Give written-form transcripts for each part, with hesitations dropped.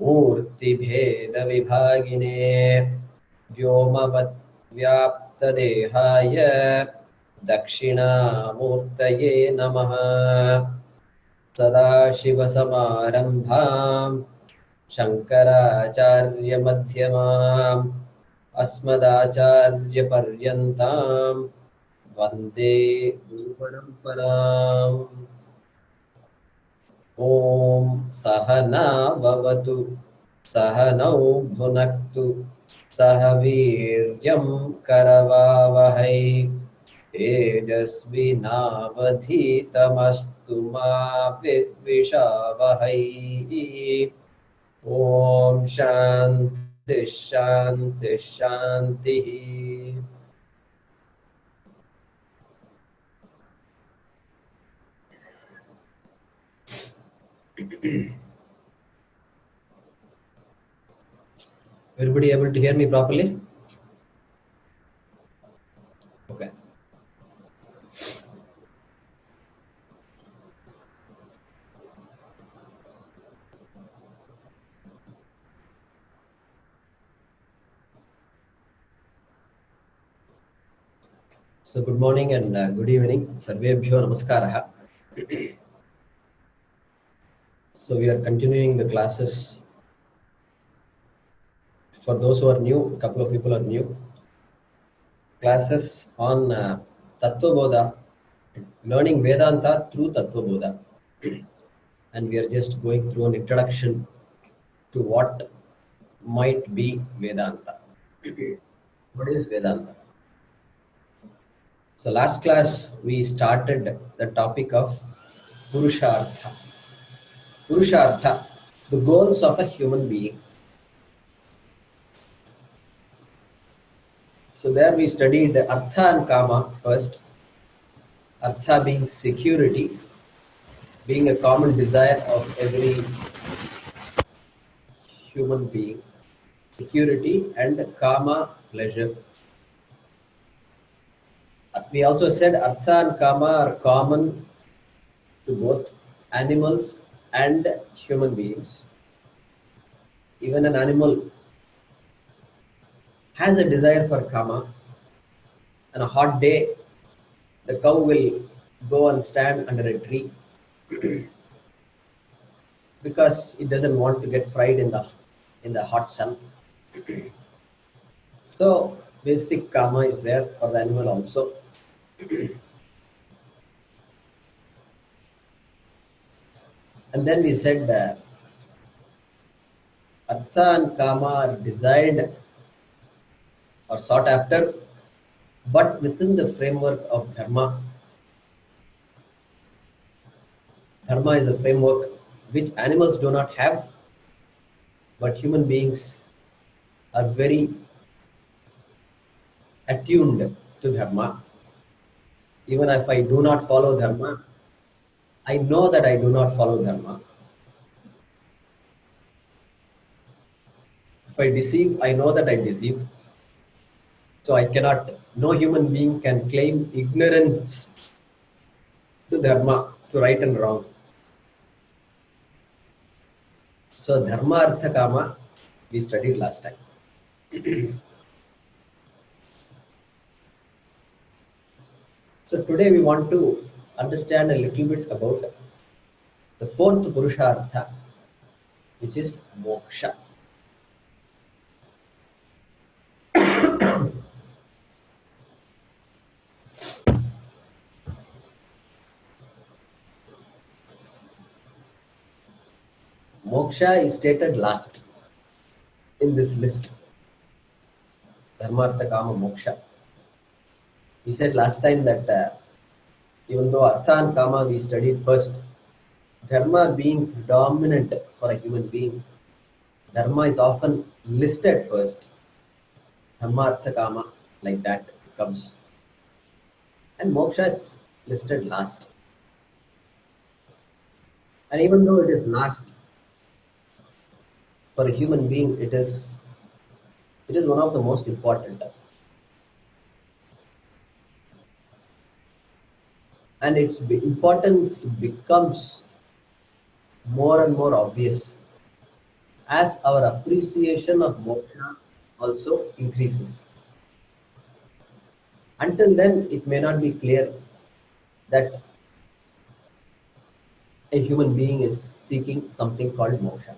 मूर्तिभेदविभागिने व्योमवद्व्याप्तदेहाय दक्षिणामूर्तये नमः। सदाशिवसमारम्भां शङ्कराचार्यमध्यमाम् अस्मदाचार्यपर्यन्तां वन्दे गुरुपरम्पराम्। ॐ सहना भवतु सहनौ भुनक्तु सह वीर्यं करवावहै तेजस्विनावधीतमस्तु मा विद्विषावहै। ॐ शान्ति शान्ति शान्तिः। Everybody able to hear me properly? Okay. So good morning and good evening. Sarvebhyo namaskaraha. So we are continuing the classes. For those who are new, a couple of people are new. Classes on Tattvabodha, learning Vedanta through Tattvabodha. And we are just going through an introduction to what might be Vedanta. What is Vedanta? So last class we started the topic of Purushartha. Purushartha, the goals of a human being. So there we studied Artha and Kama first. Artha being security, being a common desire of every human being. Security and Kama, pleasure. We also said Artha and Kama are common to both animals and human beings. Even an animal has a desire for Kama. On a hot day, the cow will go and stand under a tree because it doesn't want to get fried in the hot sun. So basic Kama is there for the animal also. And then we said Artha and Kama are desired or sought after, but within the framework of Dharma. Dharma is a framework which animals do not have, but human beings are very attuned to Dharma. Even if I do not follow Dharma, I know that I do not follow Dharma. If I deceive, I know that I deceive. So I cannot, no human being can claim ignorance to Dharma, to right and wrong. So Dharma, Artha, Kama, we studied last time. So today we want to understand a little bit about the fourth Purushartha, which is Moksha. Moksha is stated last in this list. Dharma, Artha, Kama, Moksha. We said last time that even though Artha and Kama we studied first, Dharma being dominant for a human being, Dharma is often listed first. Dharma, Artha, Kama, like that it comes. And Moksha is listed last. And even though it is last, for a human being, it is one of the most important. And its importance becomes more and more obvious as our appreciation of moksha also increases. Until then, it may not be clear that a human being is seeking something called moksha.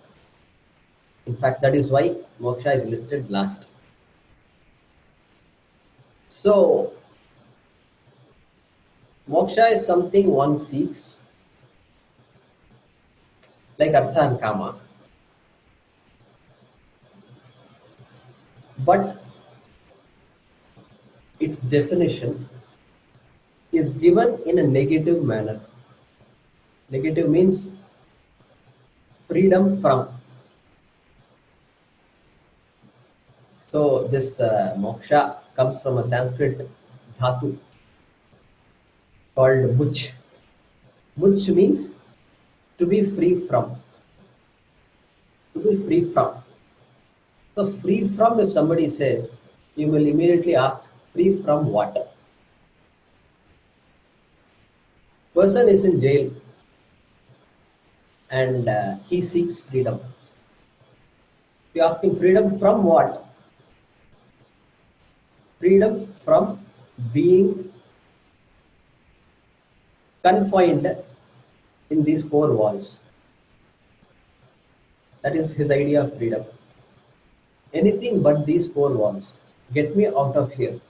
In fact, that is why moksha is listed last. So, moksha is something one seeks, like artha and kama, but its definition is given in a negative manner. Negative means freedom from. So, this moksha comes from a Sanskrit dhatu called much. Much means to be free from. To be free from. So, free from, if somebody says, you will immediately ask, free from what? Person is in jail and he seeks freedom. You ask him freedom from what? Freedom from being confined in these four walls. That is his idea of freedom. Anything but these four walls. Get me out of here.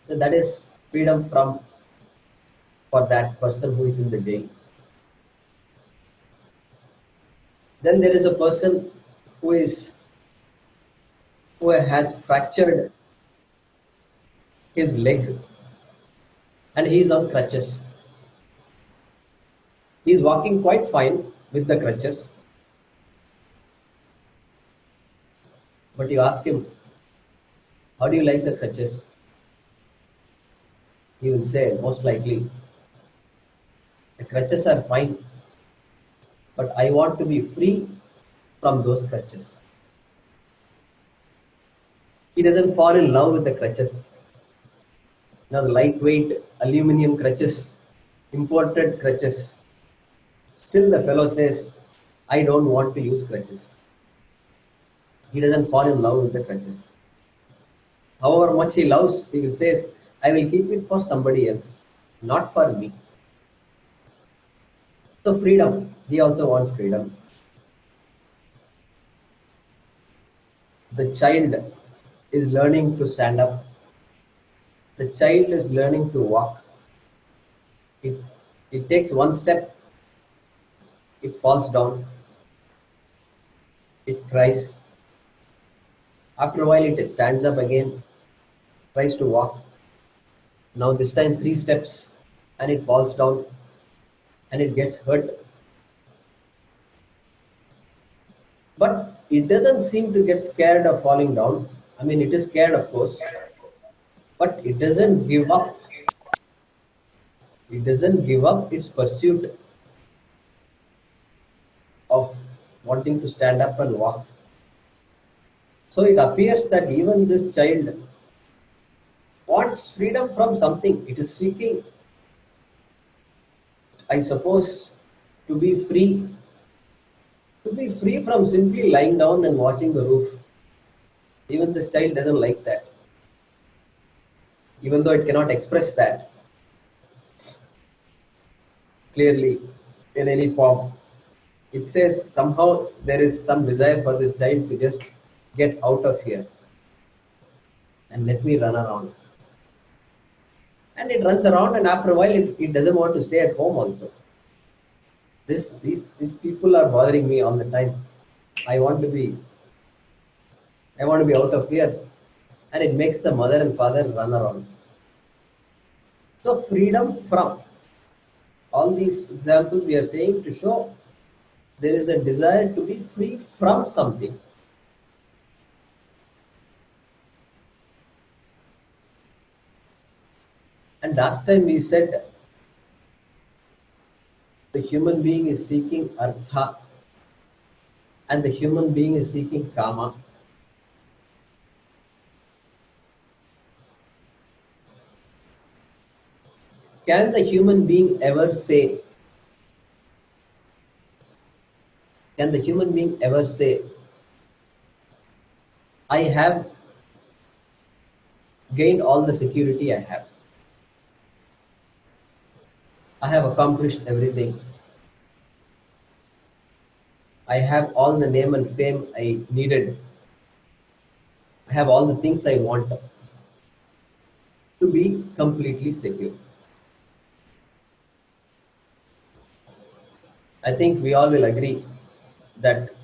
So that is freedom from for that person who is in the jail. Then there is a person who is who has fractured his leg and he is on crutches. He is walking quite fine with the crutches, but you ask him, how do you like the crutches? He will say, most likely, the crutches are fine, but I want to be free from those crutches. He doesn't fall in love with the crutches. Now, the lightweight aluminum crutches, imported crutches. Still, the fellow says, I don't want to use crutches. He doesn't fall in love with the crutches. However much he loves, he will say, I will keep it for somebody else, not for me. So, freedom. He also wants freedom. The child is learning to stand up. The child is learning to walk. It, it takes one step, it falls down, it cries. After a while, it stands up again, tries to walk. Now, this time, three steps, and it falls down and it gets hurt. But it doesn't seem to get scared of falling down. I mean, it is scared, of course, but it doesn't give up. It doesn't give up its pursuit of wanting to stand up and walk. So it appears that even this child wants freedom from something. It is seeking, I suppose, to to be free from simply lying down and watching the roof. Even this child doesn't like that, even though it cannot express that clearly in any form. It says somehow there is some desire for this child to just get out of here and let me run around. And it runs around, and after a while, it doesn't want to stay at home also. These people are bothering me all the time. I want to be I want to be out of here, and it makes the mother and father run around. So freedom from all these examples we are saying to show there is a desire to be free from something. And last time we said the human being is seeking artha and the human being is seeking kama. Can the human being ever say, Can the human being ever say, I have gained all the security I have? I have accomplished everything. I have all the name and fame I needed. I have all the things I want to be completely secure. I think we all will agree that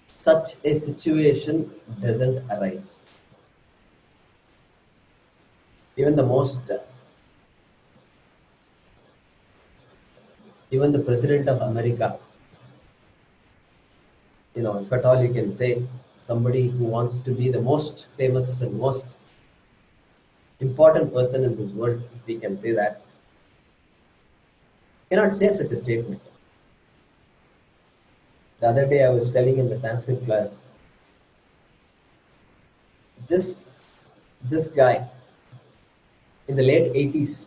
such a situation doesn't arise. Even the most, even the president of America, if at all you can say, somebody who wants to be the most famous and most important person in this world, if we can say that, cannot say such a statement. The other day I was telling in the Sanskrit class, this this guy in the late 80s,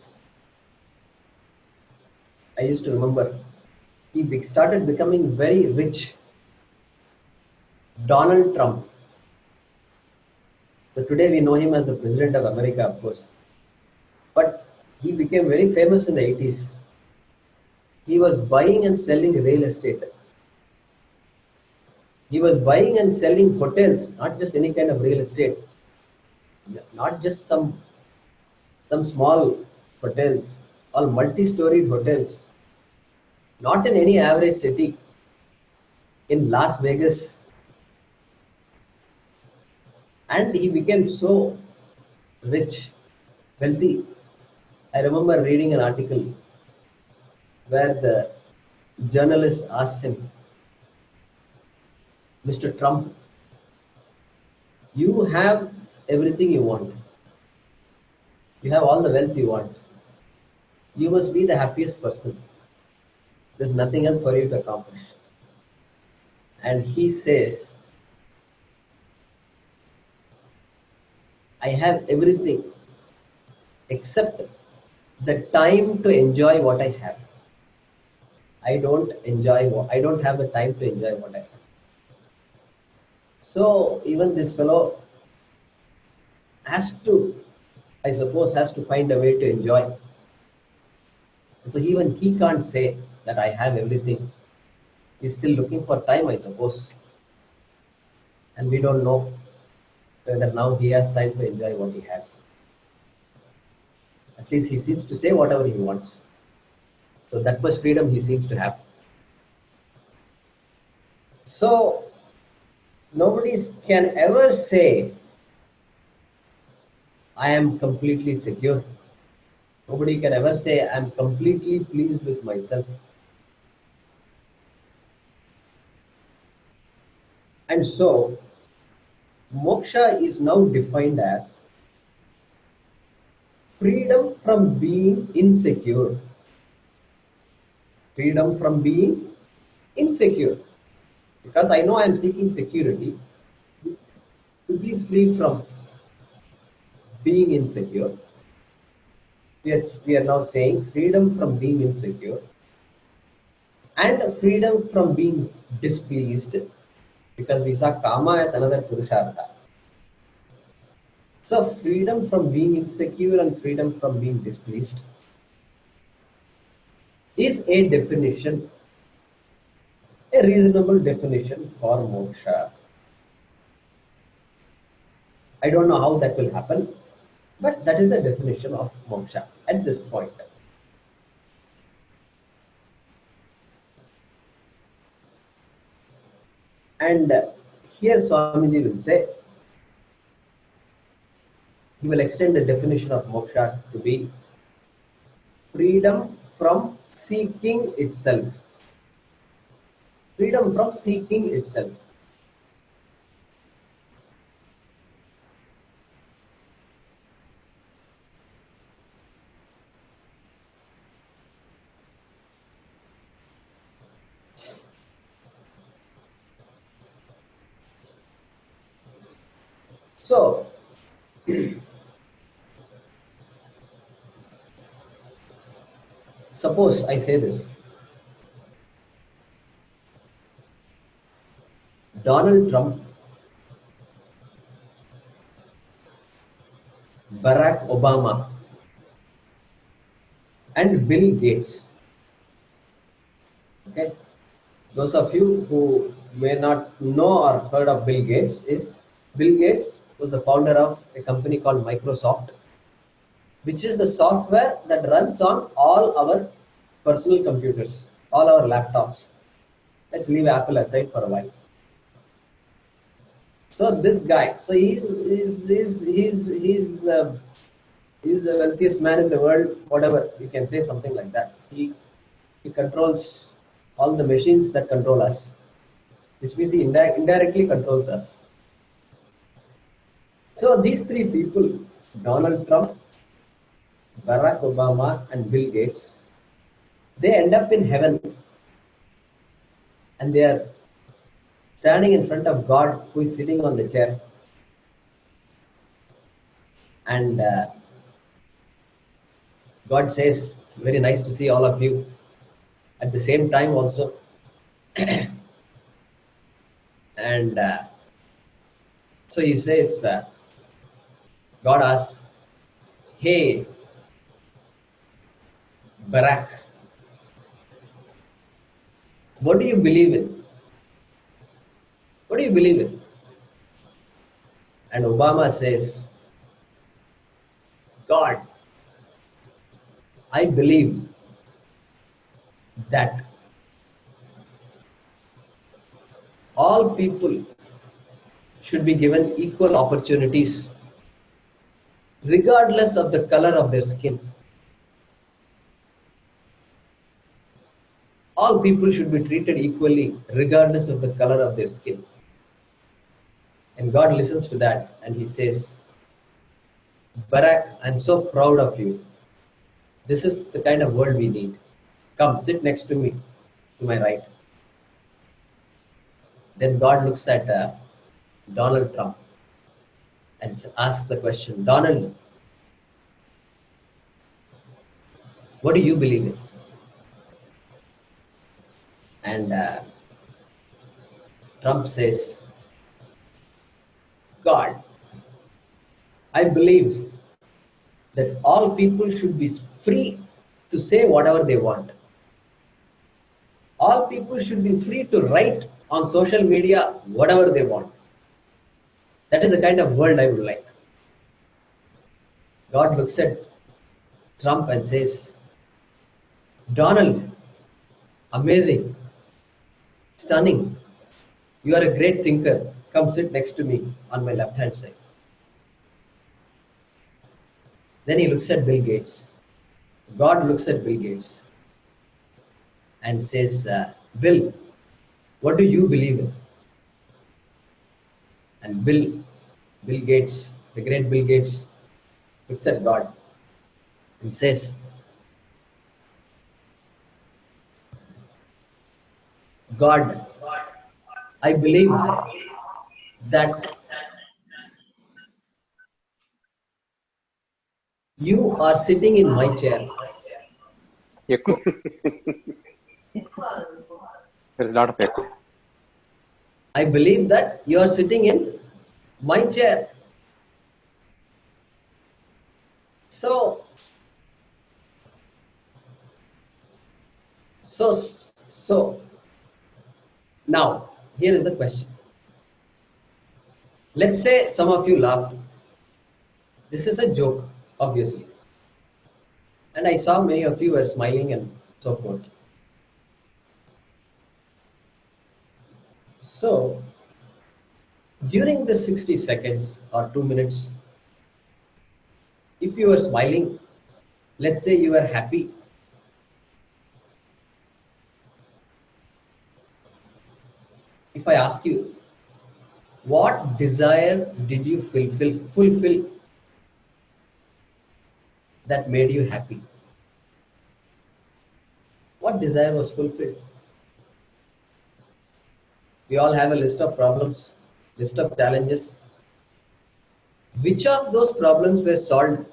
I used to remember, he started becoming very rich. Donald Trump. So today we know him as the president of America, of course. But he became very famous in the 80s. He was buying and selling real estate. He was buying and selling hotels, not just any kind of real estate, not just some small hotels, all multi-storied hotels, not in any average city, in Las Vegas. And he became so rich, wealthy. I remember reading an article where the journalist asked him, Mr. Trump, you have everything you want. You have all the wealth you want. You must be the happiest person. There's nothing else for you to accomplish. And he says, I have everything except the time to enjoy what I have. I don't have the time to enjoy what I have. So even this fellow has to, I suppose, has to find a way to enjoy. So even he can't say that I have everything. He's still looking for time, I suppose. And we don't know whether now he has time to enjoy what he has. At least he seems to say whatever he wants. So that much freedom he seems to have. So nobody can ever say, I am completely secure. Nobody can ever say, I am completely pleased with myself. And so, moksha is now defined as freedom from being insecure. Freedom from being insecure. Because I know I am seeking security, to be free from being insecure. We are now saying freedom from being insecure and freedom from being displeased, because we saw kama as another purushartha. So freedom from being insecure and freedom from being displeased is a definition, a reasonable definition for moksha. I don't know how that will happen, but that is a definition of moksha at this point. And here Swamiji will say, he will extend the definition of moksha to be freedom from seeking itself. Freedom from seeking itself. So, suppose I say this, Donald Trump, Barack Obama, and Bill Gates. Okay, those of you who may not know or heard of Bill Gates, is Bill Gates was the founder of a company called Microsoft, which is the software that runs on all our personal computers, all our laptops. Let's leave Apple aside for a while. So this guy, so he's the wealthiest man in the world, whatever you can say, something like that. He controls all the machines that control us, which means he indirectly controls us. So these three people, Donald Trump, Barack Obama, and Bill Gates, they end up in heaven, and they are standing in front of God, who is sitting on the chair, and God says, "It's very nice to see all of you." At the same time, also, and so he says, God asks, "Hey, Barack, what do you believe in? What do you believe in?" And Obama says, "God, I believe that all people should be given equal opportunities, regardless of the color of their skin. All people should be treated equally, regardless of the color of their skin." And God listens to that and he says, "Barack, I'm so proud of you. This is the kind of world we need. Come, sit next to me, to my right." Then God looks at Donald Trump and asks the question, "Donald, what do you believe in?" And Trump says, "God, I believe that all people should be free to say whatever they want. All people should be free to write on social media whatever they want. That is the kind of world I would like." God looks at Trump and says, "Donald, amazing, stunning. You are a great thinker. Come sit next to me on my left hand side." Then he looks at Bill Gates. God looks at Bill Gates and says, "Bill, what do you believe in?" And Bill Gates, the great Bill Gates, looks at God and says, "God, I believe that you are sitting in my chair. Echo. There's a lot of echo. I believe that you are sitting in my chair. So, so, so, now, here is the question. Let's say some of you laughed. This is a joke, obviously. And I saw many of you were smiling and so forth. So, during the 60 seconds or 2 minutes, if you were smiling, let's say you were happy, if I ask you, what desire did you fulfill that made you happy? What desire was fulfilled? We all have a list of problems, list of challenges. Which of those problems were solved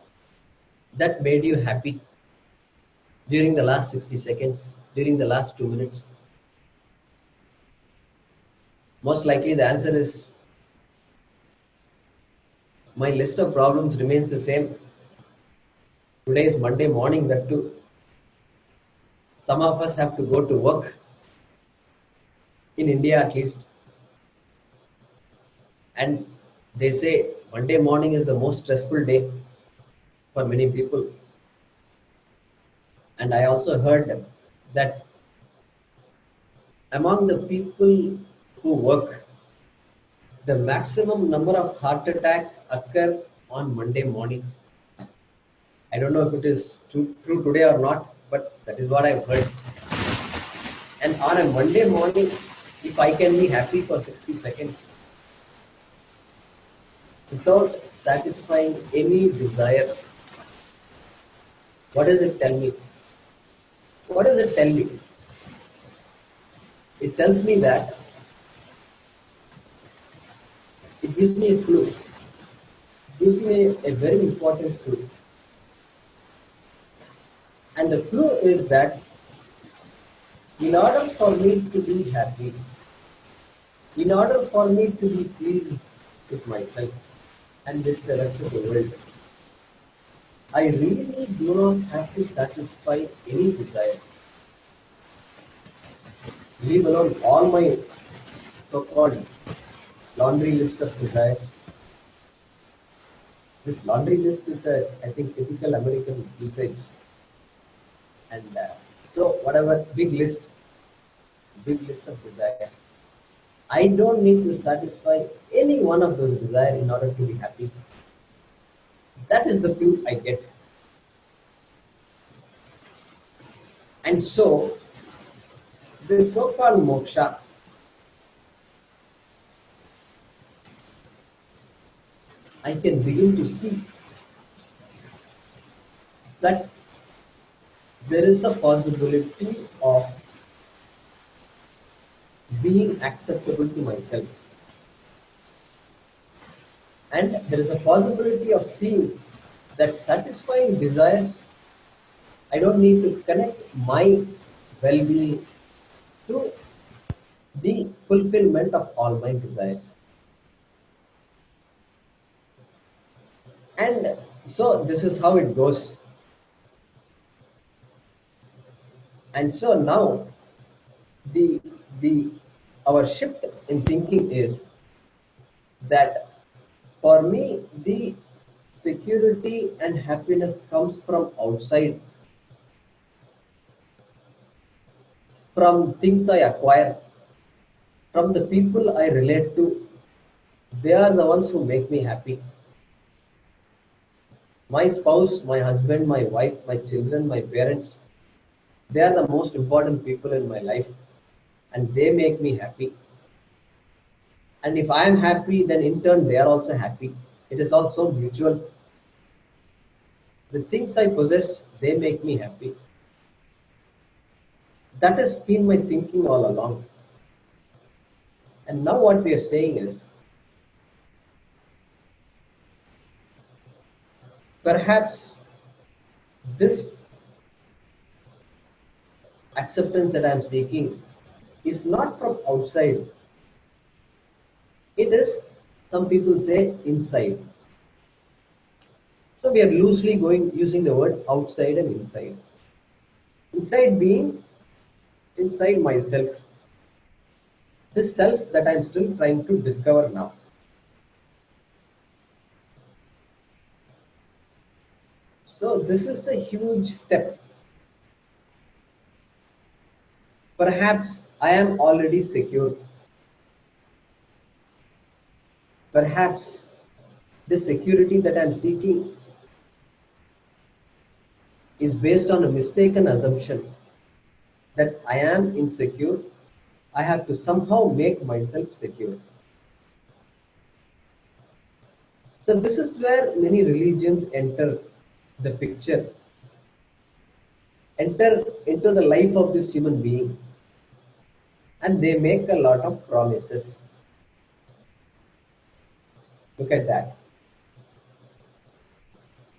that made you happy during the last 60 seconds, during the last 2 minutes? Most likely the answer is my list of problems remains the same. Today is Monday morning, that too. Some of us have to go to work, in India at least. And they say Monday morning is the most stressful day for many people. And I also heard that among the people who work, the maximum number of heart attacks occur on Monday morning. I don't know if it is true today or not, but that is what I've heard. And on a Monday morning, if I can be happy for 60 seconds without satisfying any desire, what does it tell me? What does it tell me? It tells me that it gives me a clue. It gives me a very important clue. And the clue is that in order for me to be happy, in order for me to be pleased with myself and with the rest of the world, I really do not have to satisfy any desire. Leave alone all my so-called laundry list of desires. This laundry list is I think, typical American usage. And so whatever big list of desires, I don't need to satisfy any one of those desires in order to be happy. That is the clue I get. And so, this so-called moksha, I can begin to see that there is a possibility of being acceptable to myself. And there is a possibility of seeing that satisfying desires, I don't need to connect my well-being to the fulfillment of all my desires. And so this is how it goes. And so now the the our shift in thinking is that for me the security and happiness comes from outside, from things I acquire, from the people I relate to. They are the ones who make me happy. My spouse, my husband, my wife, my children, my parents, they are the most important people in my life, and they make me happy. And if I am happy, then in turn they are also happy. It is also mutual. The things I possess, they make me happy. That has been my thinking all along. And now what we are saying is, perhaps this acceptance that I am seeking is not from outside. It is, some people say, inside. So we are loosely using the word outside and inside. Inside being inside myself. This self that I am still trying to discover now. So this is a huge step. Perhaps I am already secure. Perhaps the security that I am seeking is based on a mistaken assumption that I am insecure. I have to somehow make myself secure. So this is where many religions enter the picture, enter into the life of this human being, and they make a lot of promises. Look at that.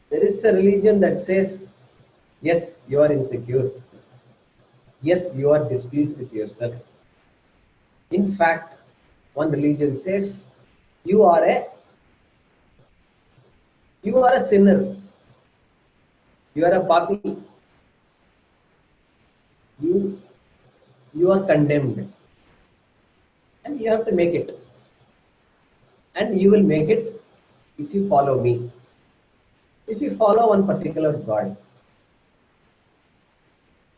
There is a religion that says, yes, you are insecure. Yes, you are displeased with yourself. In fact, One religion says you are a sinner, you are a papi, you you are condemned, and you have to make it, and you will make it if you follow me, if you follow one particular god.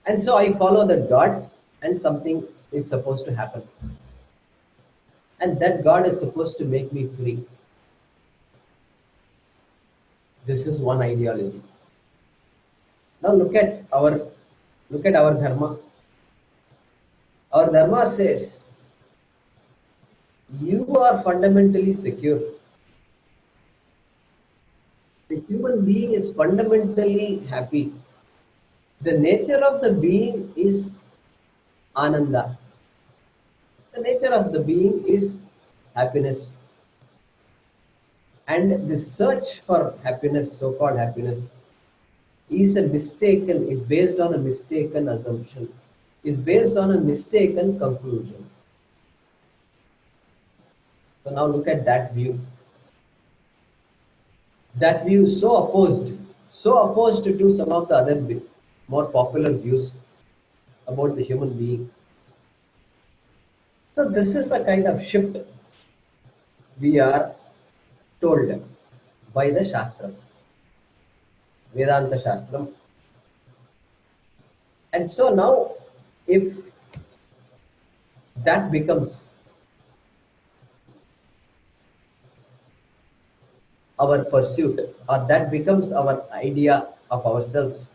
And so I follow that god, and something is supposed to happen, and that god is supposed to make me free. This is one ideology. Now look at our dharma. Our dharma says you are fundamentally secure. The human being is fundamentally happy. The nature of the being is ananda. The nature of the being is happiness. And the search for happiness, so-called happiness, is based on a mistaken assumption, is based on a mistaken conclusion. So now look at that view. That view is so opposed to some of the other more popular views about the human being. So this is the kind of shift we are told by the Shastra, Vedanta Shastram. And so now, if that becomes our pursuit, or that becomes our idea of ourselves,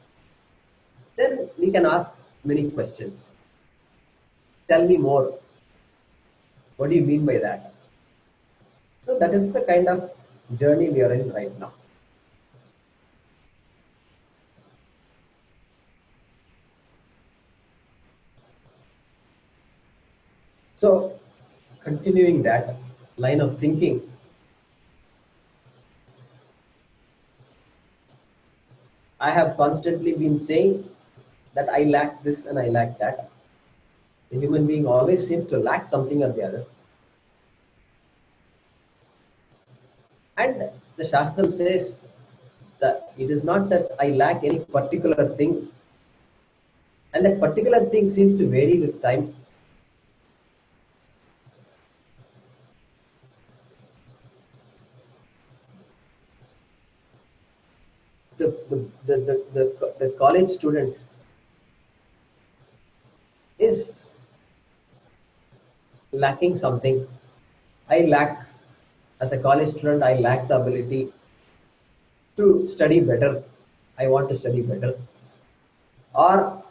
then we can ask many questions. Tell me more. What do you mean by that? So that is the kind of journey we are in right now. So, continuing that line of thinking, I have constantly been saying that I lack this and I lack that. The human being always seems to lack something or the other. And the Shastram says that it is not that I lack any particular thing, and that particular thing seems to vary with time. The college student is lacking something. I lack, as a college student, I lack the ability to study better. I want to study better. Or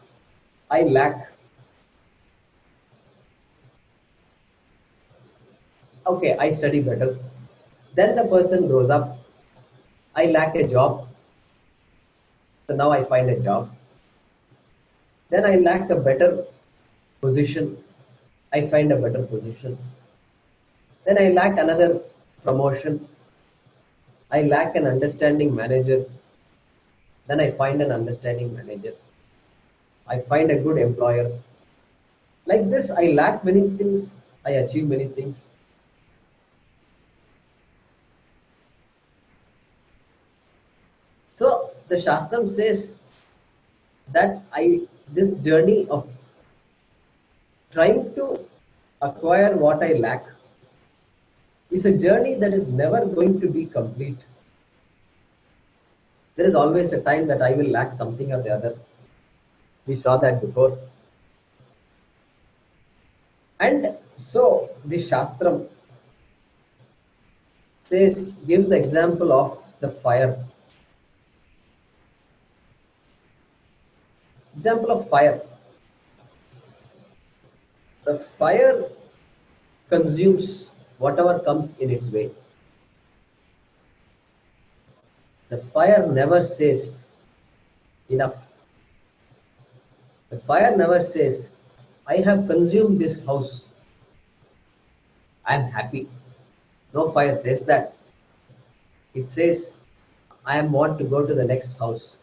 I lack, okay, I study better. Then the person grows up. I lack a job. So now I find a job. Then I lack a better position. I find a better position. Then I lack another promotion. I lack an understanding manager. Then I find an understanding manager. I find a good employer. Like this, I lack many things. I achieve many things. So the Shastram says that this journey of trying to acquire what I lack is a journey that is never going to be complete. There is always a time that I will lack something or the other. We saw that before. And so the Shastram gives the example of the fire. Example of fire. The fire consumes whatever comes in its way. The fire never says enough. The fire never says, I have consumed this house. I am happy. No fire says that. It says, I am want to go to the next house.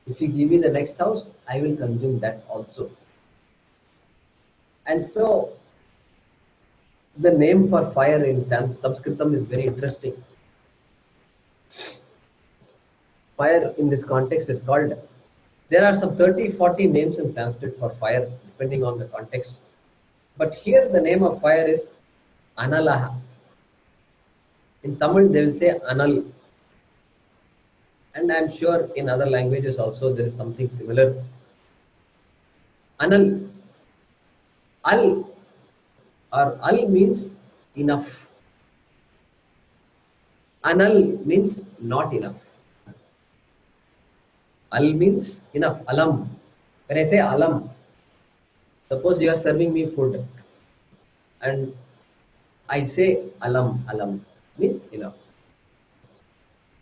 If you give me the next house, I will consume that also. And so The name for fire in Sanskritam is very interesting. Fire in this context is called, there are some 30-40 names in Sanskrit for fire depending on the context. But here the name of fire is Analaha. In Tamil they will say Anal. And I'm sure in other languages also there is something similar. Anal. Al or Al means enough. Anal means not enough. Al means enough. Alam. When I say alam, suppose you are serving me food and I say alam, alam means enough.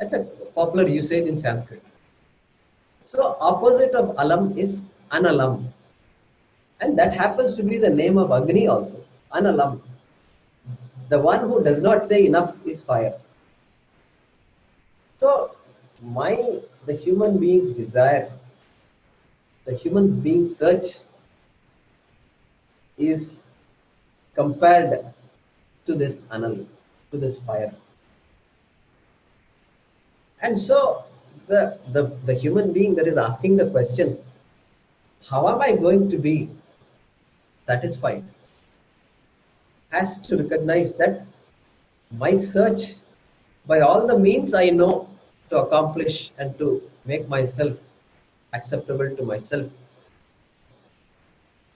That's a popular usage in Sanskrit. So opposite of alam is analam. And that happens to be the name of Agni also. Analam. The one who does not say enough is fire. So the human being's desire, the human being's search is compared to this anal, to this fire. And so the human being that is asking the question, how am I going to be satisfied, has to recognize that my search, by all the means I know to accomplish and to make myself acceptable to myself,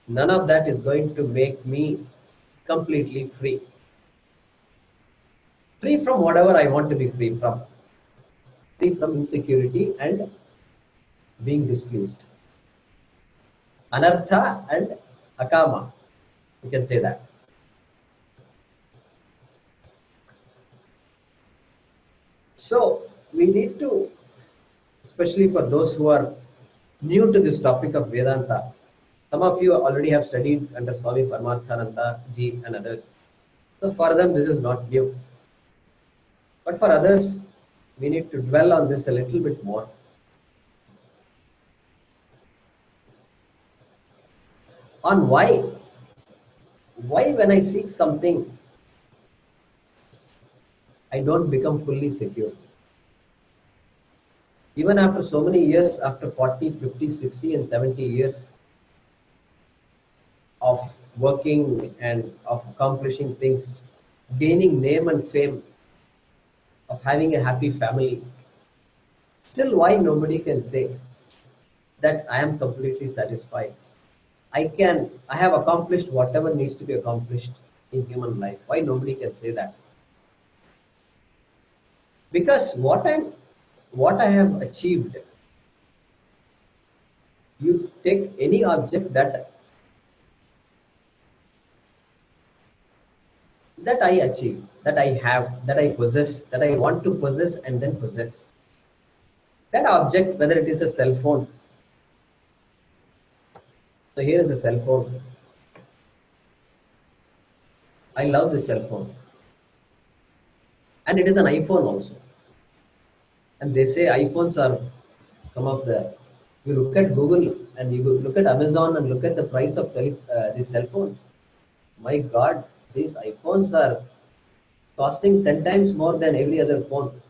none of that is going to make me completely free. Free from whatever I want to be free from. Free from insecurity and being displeased. Anartha and akama. You can say that. So we need to, especially for those who are new to this topic of Vedanta, some of you already have studied under Swami Paramarthananda ji and others. So for them this is not new. But for others, we need to dwell on this a little bit more. On why when I seek something, I don't become fully secure. Even after so many years, after 40, 50, 60 and 70 years of working and of accomplishing things, gaining name and fame, of having a happy family, still why nobody can say that I am completely satisfied. I have accomplished whatever needs to be accomplished in human life. Why nobody can say that? Because what I have achieved, you take any object that I achieve, that I have, that I possess, that I want to possess and then possess. That object, whether it is a cell phone. So here is a cell phone. I love this cell phone. And it is an iPhone also. And they say iPhones are some of the, you look at Google and you look at Amazon and look at the price of these cell phones. My God, these iPhones are costing 10 times more than every other phone.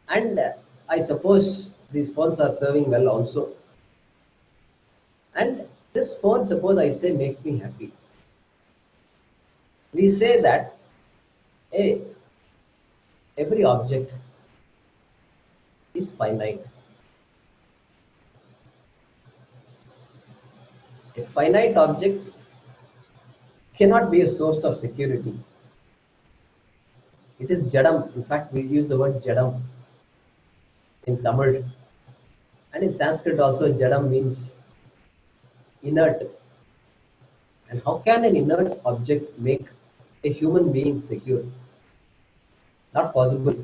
And I suppose these phones are serving well also. And this phone, suppose I say, makes me happy. We say that, hey, every object is finite. A finite object cannot be a source of security. It is jadam. In fact, we use the word jadam in Tamil. And in Sanskrit also, jadam means inert. And how can an inert object make a human being secure? Not possible.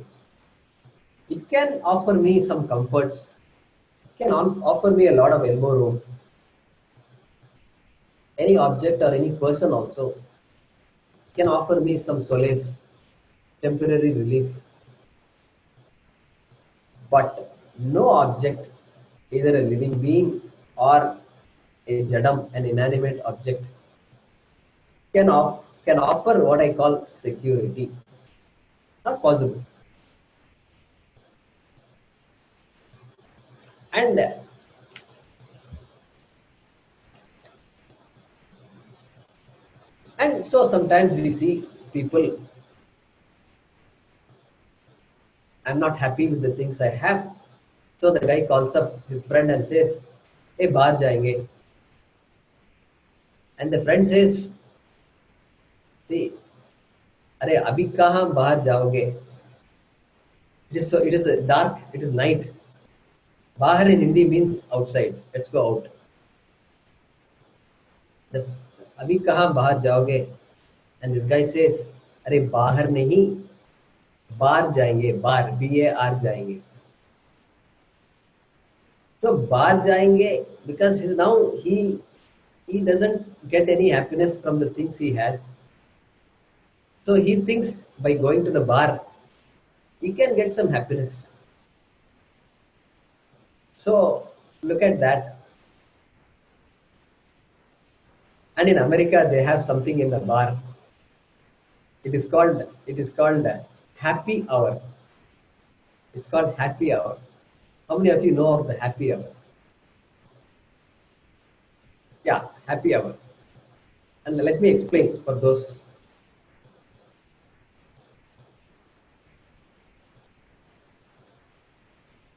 It can offer me some comforts. It can offer me a lot of elbow room. Any object or any person also can offer me some solace, temporary relief. But no object, either a living being or a jadam, an inanimate object, can can offer what I call security. Not possible. And so sometimes we see people, I'm not happy with the things I have. So the guy calls up his friend and says, hey, बाहर जाएंगे. And the friend says, see, अरे अभी कहाँ बाहर जाओगे? It is dark, it is night. बाहर in Hindi means outside. Let's go out. The, अभी कहाँ बाहर जाओगे? And this guy says, अरे बाहर नहीं, बाहर जाएंगे, बाहर BAR जाएंगे. So बाहर जाएंगे because now he doesn't get any happiness from the things he has. So he thinks by going to the bar, he can get some happiness. So look at that. And in America, they have something in the bar. It is called happy hour. It's called happy hour. How many of you know of the happy hour? Yeah, happy hour. And let me explain for those.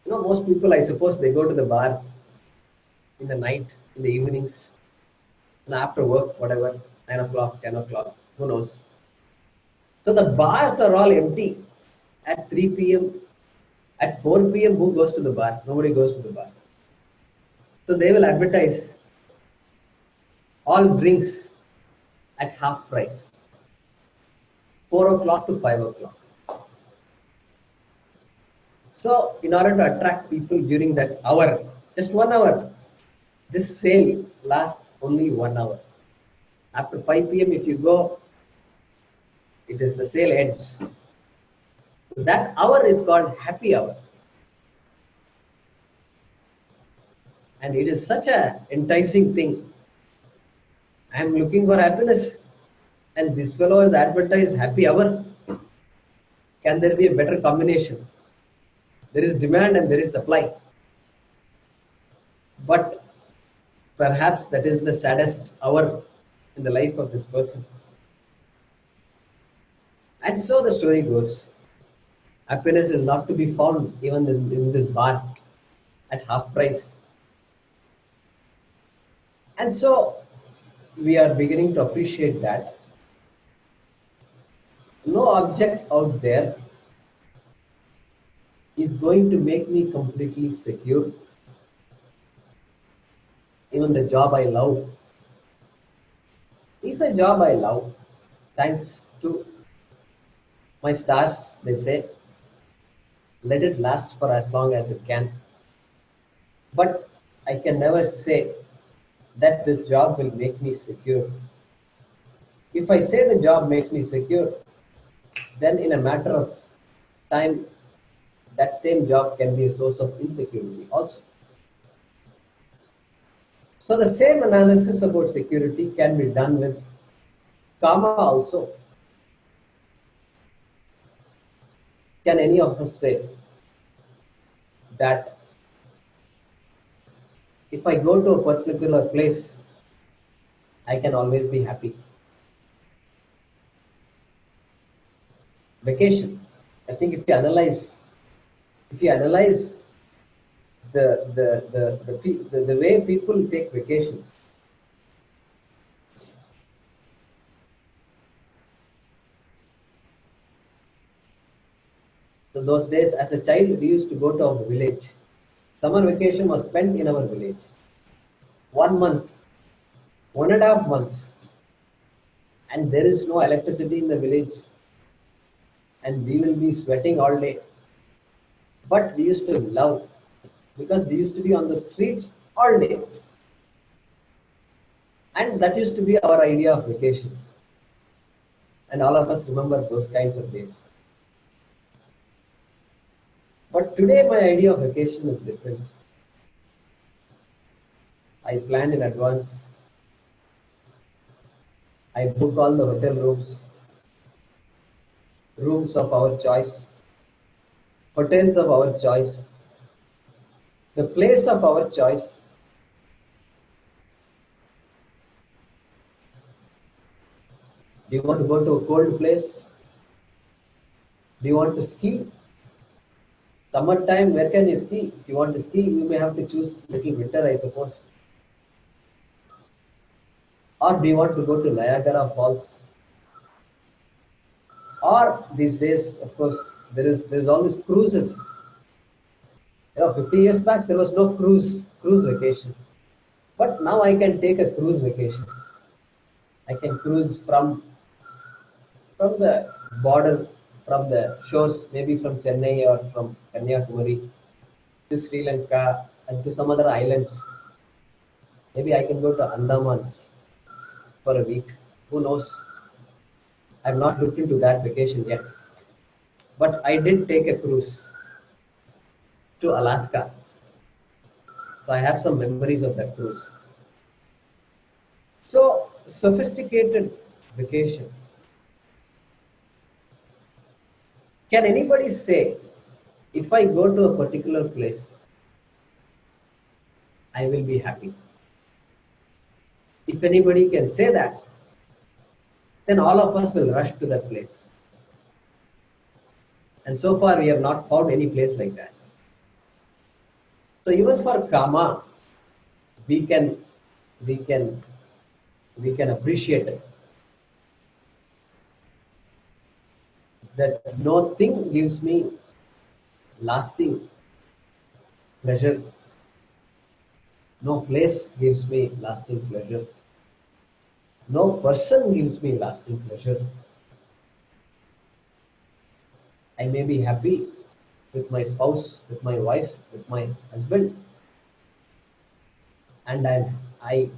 Most people, I suppose, they go to the bar in the night, in the evenings, and after work, whatever, 9 o'clock, 10 o'clock, who knows. So the bars are all empty at 3 p.m. At 4 p.m., who goes to the bar? Nobody goes to the bar. So they will advertise all drinks at half price, 4 o'clock to 5 o'clock. So in order to attract people during that hour, just 1 hour, this sale lasts only 1 hour. After 5 p.m., if you go, the sale ends. So that hour is called happy hour. And it is such a enticing thing. I am looking for happiness, and this fellow has advertised happy hour. Can there be a better combination? There is demand and there is supply. But perhaps that is the saddest hour in the life of this person. And so the story goes. Happiness is not to be found even in this bar at half price. And so we are beginning to appreciate that no object out there is going to make me completely secure. Even the job I love is a job I love. Thanks to my stars, they say, let it last for as long as it can. But I can never say that this job will make me secure. If I say the job makes me secure, then in a matter of time, that same job can be a source of insecurity also. So the same analysis about security can be done with karma also. Can any of us say that if I go to a particular place, I can always be happy? Vacation. I think if you analyze the way people take vacations, so those days as a child we used to go to our village. Summer vacation was spent in our village. 1 month, 1.5 months, and there is no electricity in the village, and we will be sweating all day. But we used to love, because we used to be on the streets all day. And that used to be our idea of vacation. And all of us remember those kinds of days. But today my idea of vacation is different. I plan in advance. I book all the hotel rooms, rooms of our choice, hotels of our choice, the place of our choice. Do you want to go to a cold place? Do you want to ski? Summertime, where can you ski? If you want to ski, you may have to choose little winter, I suppose. Or do you want to go to Niagara Falls? Or these days, of course, there's always cruises. 50 years back there was no cruise vacation, but now I can take a cruise vacation. I can cruise from the border, from the shores, maybe from Chennai or from Kanyakumari to Sri Lanka and to some other islands. Maybe I can go to Andamans for a week. Who knows? I've not looked into that vacation yet. But I did take a cruise to Alaska. So I have some memories of that cruise. So, sophisticated vacation. Can anybody say, if I go to a particular place, I will be happy? If anybody can say that, then all of us will rush to that place. And so far, we have not found any place like that. So even for karma, we can we can we can appreciate it. That no thing gives me lasting pleasure. No place gives me lasting pleasure. No person gives me lasting pleasure. I may be happy with my spouse, with my wife, with my husband, and I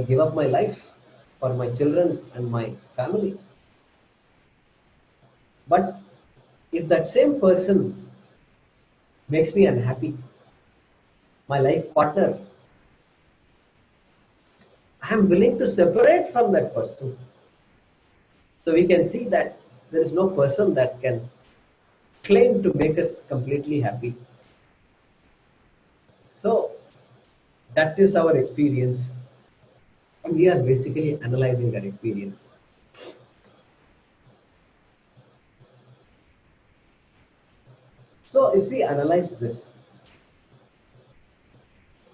give up my life for my children and my family. But if that same person makes me unhappy, my life partner, I am willing to separate from that person. So we can see that there is no person that can claim to make us completely happy. So that is our experience, and we are basically analyzing that experience. So if we analyze this,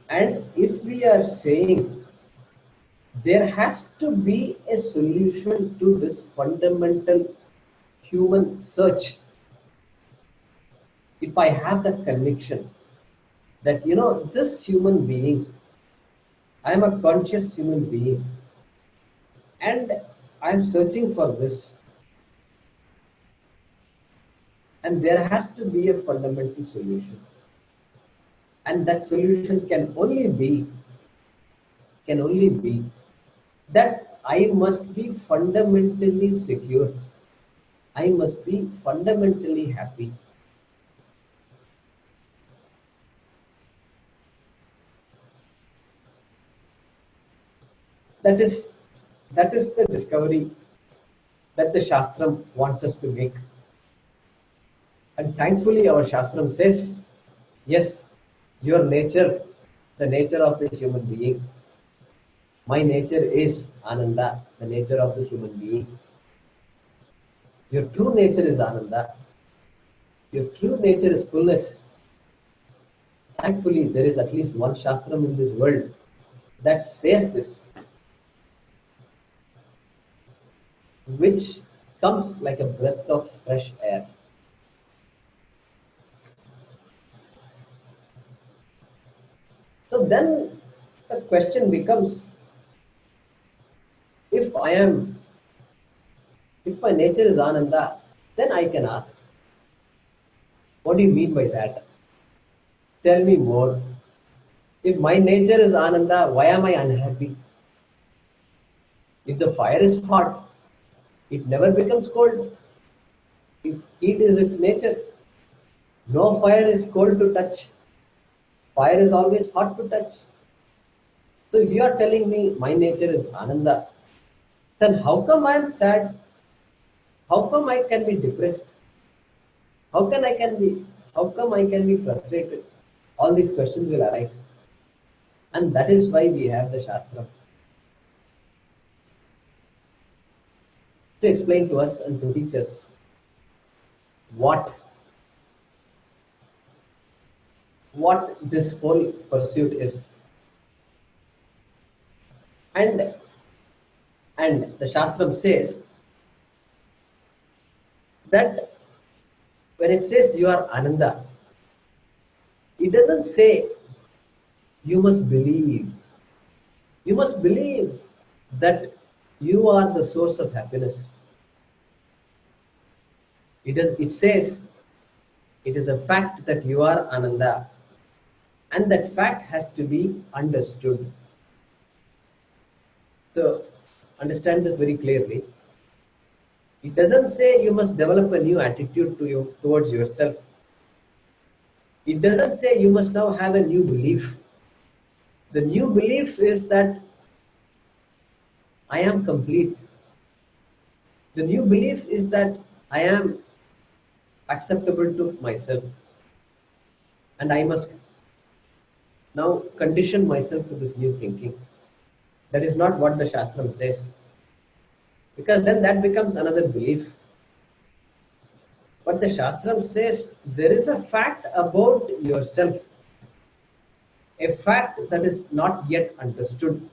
and if we are saying there has to be a solution to this fundamental human search, if I have that conviction that this human being, I am a conscious human being, and I am searching for this, and there has to be a fundamental solution, and that solution can only be that I must be fundamentally secure. I must be fundamentally happy. That is that is the discovery that the Shastram wants us to make. And thankfully our Shastram says, yes, your nature, the nature of the human being, my nature is Ananda, the nature of the human being. Your true nature is Ananda. Your true nature is fullness. Thankfully, there is at least one Shastram in this world that says this, which comes like a breath of fresh air. So then the question becomes, if I am, if my nature is Ananda, then I can ask, what do you mean by that? Tell me more. If my nature is Ananda, why am I unhappy? If the fire is hot, it never becomes cold. If heat is its nature, no fire is cold to touch. Fire is always hot to touch. So if you are telling me my nature is Ananda, then how come I am sad? How come I can be depressed? How can I can be how come I can be frustrated? All these questions will arise. And that is why we have the Shastra to explain to us and to teach us what this whole pursuit is. And the Shastram says that when it says you are Ananda, it doesn't say you must believe. You must believe that you are the source of happiness. It says it is a fact that you are Ananda, and that fact has to be understood. So understand this very clearly. It doesn't say you must develop a new attitude towards yourself. It doesn't say you must now have a new belief. The new belief is that I am complete. The new belief is that I am acceptable to myself. And I must now condition myself to this new thinking. That is not what the Shastram says. Because then that becomes another belief. But the Shastram says there is a fact about yourself, a fact that is not yet understood.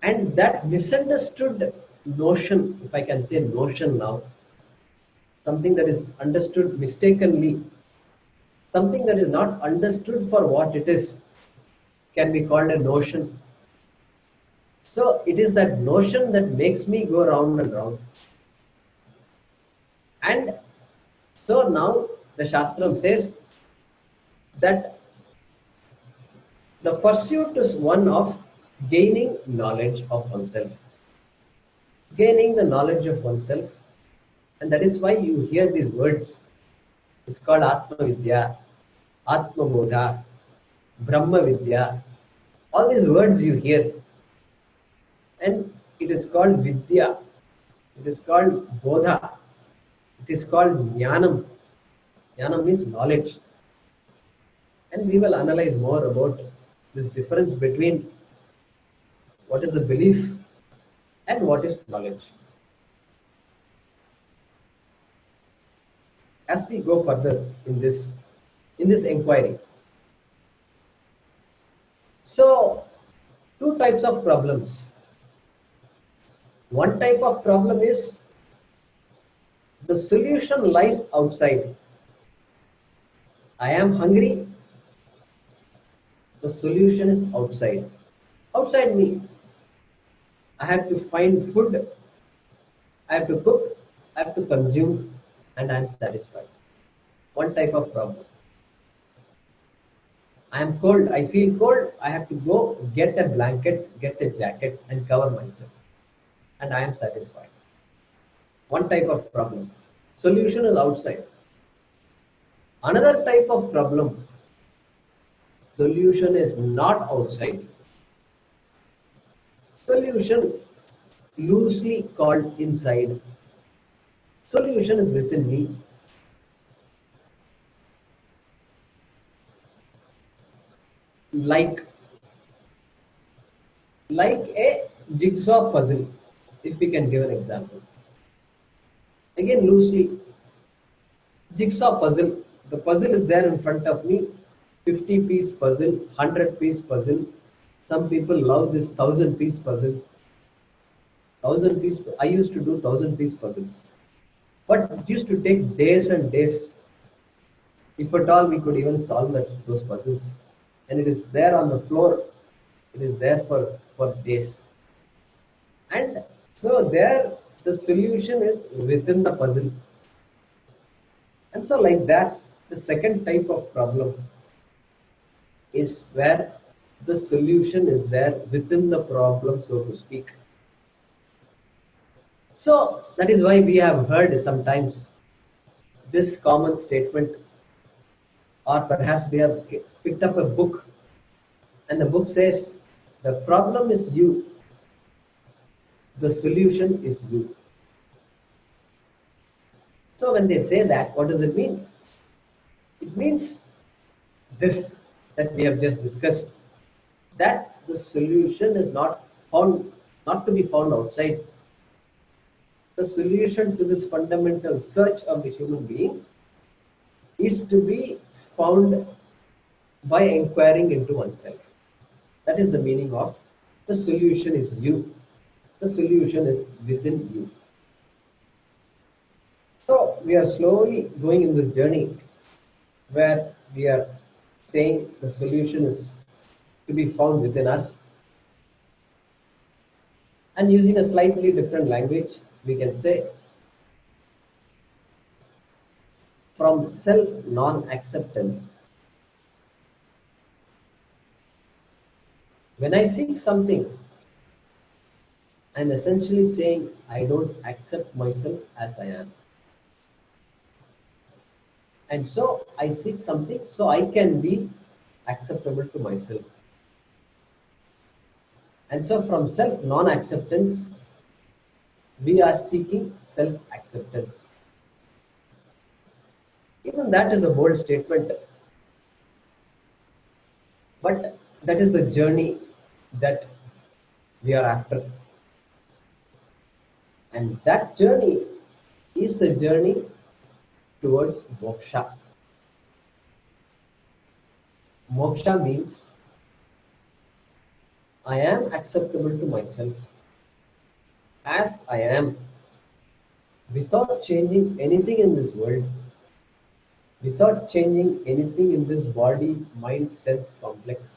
And that misunderstood notion, if I can say notion now, something that is understood mistakenly, something that is not understood for what it is, can be called a notion. So it is that notion that makes me go round and round. And so now the Shastram says that the pursuit is one of gaining knowledge of oneself. Gaining the knowledge of oneself. And that is why you hear these words. It's called Atma Vidya, Tattvabodha, Brahma Vidya. All these words you hear. And it is called Vidya. It is called Bodha. It is called Jnanam. Jnanam means knowledge. And we will analyze more about this difference between what is the belief and what is knowledge. As we go further in this inquiry. So, two types of problems. One type of problem is the solution lies outside. I am hungry. The solution is outside. Outside me. I have to find food. I have to cook. I have to consume. And I am satisfied. One type of problem. I am cold. I feel cold. I have to go get a blanket, get a jacket, and cover myself. And I am satisfied. One type of problem. Solution is outside. Another type of problem. Solution is not outside. Solution loosely called inside. Solution is within me. Like a jigsaw puzzle, if we can give an example. Again, loosely, jigsaw puzzle. The puzzle is there in front of me. 50-piece puzzle, 100-piece puzzle. Some people love this 1,000-piece puzzle. 1,000-piece. I used to do 1,000-piece puzzles, but it used to take days and days. If at all, we could even solve those puzzles, and it is there on the floor. It is there for days. And so there, the solution is within the puzzle. And so like that, the second type of problem is where the solution is there within the problem, so to speak. So that is why we have heard sometimes this common statement, or perhaps we have picked up a book And the book says, the problem is you, the solution is you. So when they say that, what does it mean? It means this that we have just discussed, that the solution is not to be found outside. The solution to this fundamental search of the human being is to be found by inquiring into oneself. That is the meaning of the solution is you. The solution is within you. So we are slowly going in this journey where we are saying the solution is to be found within us. And using a slightly different language, we can say from self non-acceptance. When I seek something, I'm essentially saying I don't accept myself as I am. And so I seek something so I can be acceptable to myself. And so from self non-acceptance, we are seeking self-acceptance. Even that is a bold statement, but that is the journey that we are after. And that journey is the journey towards moksha. Moksha means I am acceptable to myself as I am, without changing anything in this world, without changing anything in this body, mind, sense complex.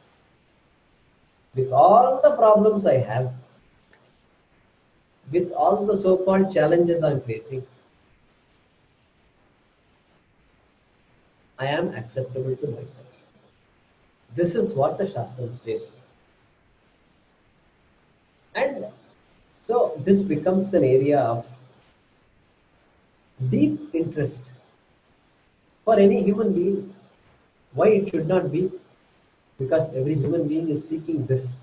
With all the problems I have, with all the so-called challenges I'm facing, I am acceptable to myself. This is what the Shastra says. And so this becomes an area of deep interest for any human being. Why it should not be? Because every human being is seeking this.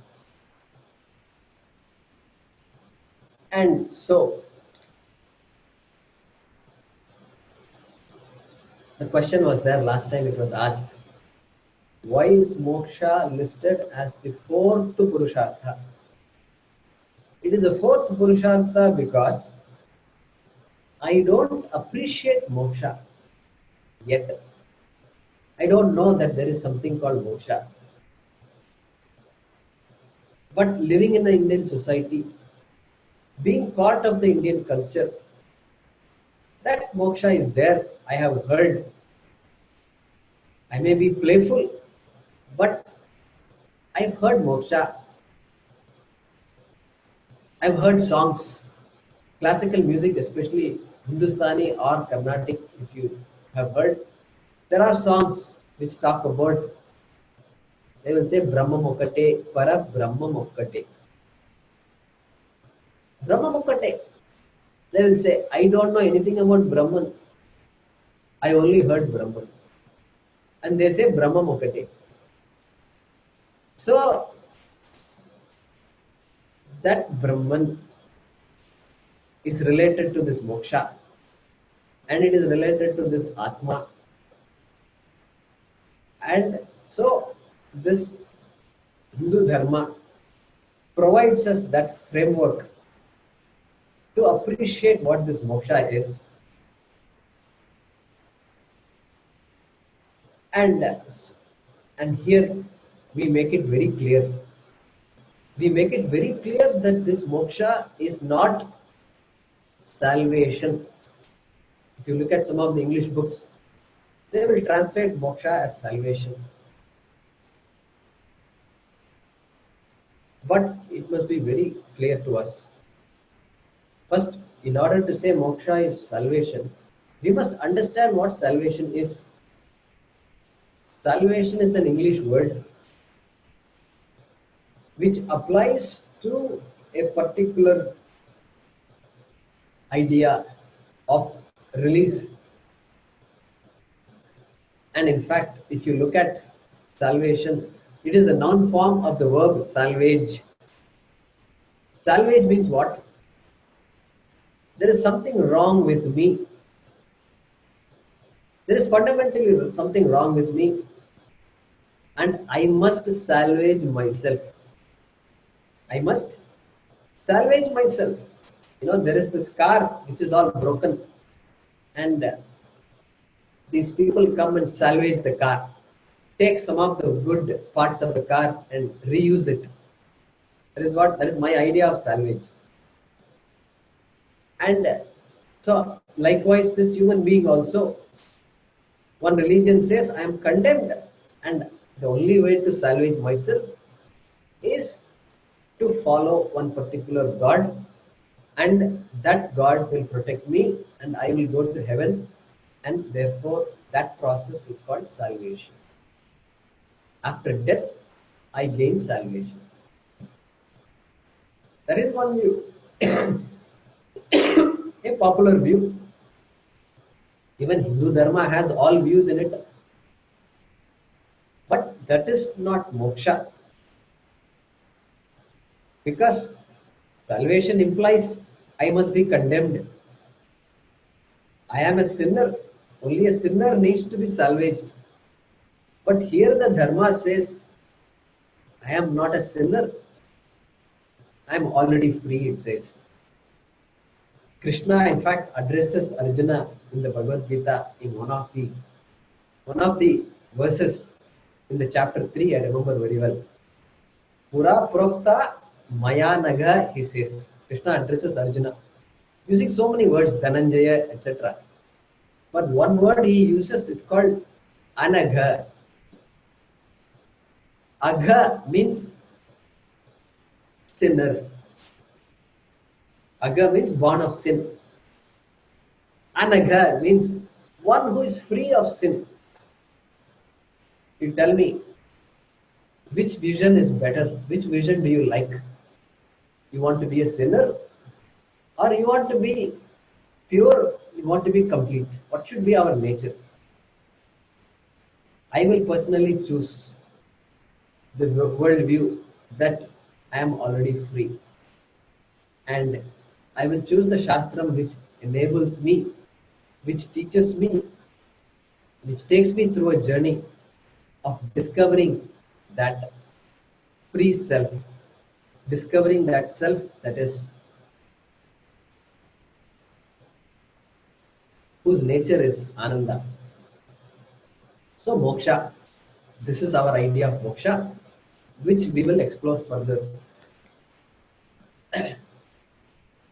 And so the question was there last time, it was asked, why is moksha listed as the fourth purushartha? It is a fourth purushartha because I don't appreciate moksha yet. I don't know that there is something called moksha. But living in the Indian society, being part of the Indian culture, that moksha is there. I have heard. I may be playful, but I've heard moksha. I've heard songs, classical music, especially Hindustani or Carnatic, if you have heard. There are songs which talk about, they will say Brahma Mokate, Para Brahma Mokate. Brahma Mokate. They will say, I don't know anything about Brahman. I only heard Brahman. And they say Brahma Mokate. So that Brahman is related to this moksha, and it is related to this Atma. And so this Hindu Dharma provides us that framework to appreciate what this moksha is. And here we make it very clear. We make it very clear that this moksha is not salvation. If you look at some of the English books, they will translate moksha as salvation. But it must be very clear to us. First, in order to say moksha is salvation, we must understand what salvation is. Salvation is an English word which applies to a particular idea of release. And in fact, if you look at salvation, It is a noun form of the verb salvage. Salvage means what? There is something wrong with me. There is fundamentally something wrong with me, and I must salvage myself. I must salvage myself. There is this car which is all broken, and these people come and salvage the car, take some of the good parts of the car and reuse it. That is my idea of salvage. And so likewise, this human being also, one religion says I am condemned, and the only way to salvage myself is to follow one particular God, and that God will protect me and I will go to heaven, and therefore that process is called salvation. After death, I gain salvation. That is one view, a popular view. Even Hindu Dharma has all views in it, but that is not moksha, because salvation implies I must be condemned. I am a sinner. Only a sinner needs to be salvaged. But here the Dharma says, I am not a sinner. I am already free, it says. Krishna, in fact, addresses Arjuna in the Bhagavad Gita in one of the verses in the chapter 3, I remember very well. Pura Prokta Maya Naga, he says. Krishna addresses Arjuna using so many words, Dhananjaya, etc. But one word he uses is called Anagha. Agha means sinner. Agha means born of sin. Anagha means one who is free of sin. You tell me, which vision is better? Which vision do you like? You want to be a sinner, or you want to be pure? You want to be complete? What should be our nature? I will personally choose the world view that I am already free, and I will choose the shastram which enables me, which teaches me, which takes me through a journey of discovering that free self, discovering that self that is, whose nature is Ananda. So moksha, this is our idea of moksha, which we will explore further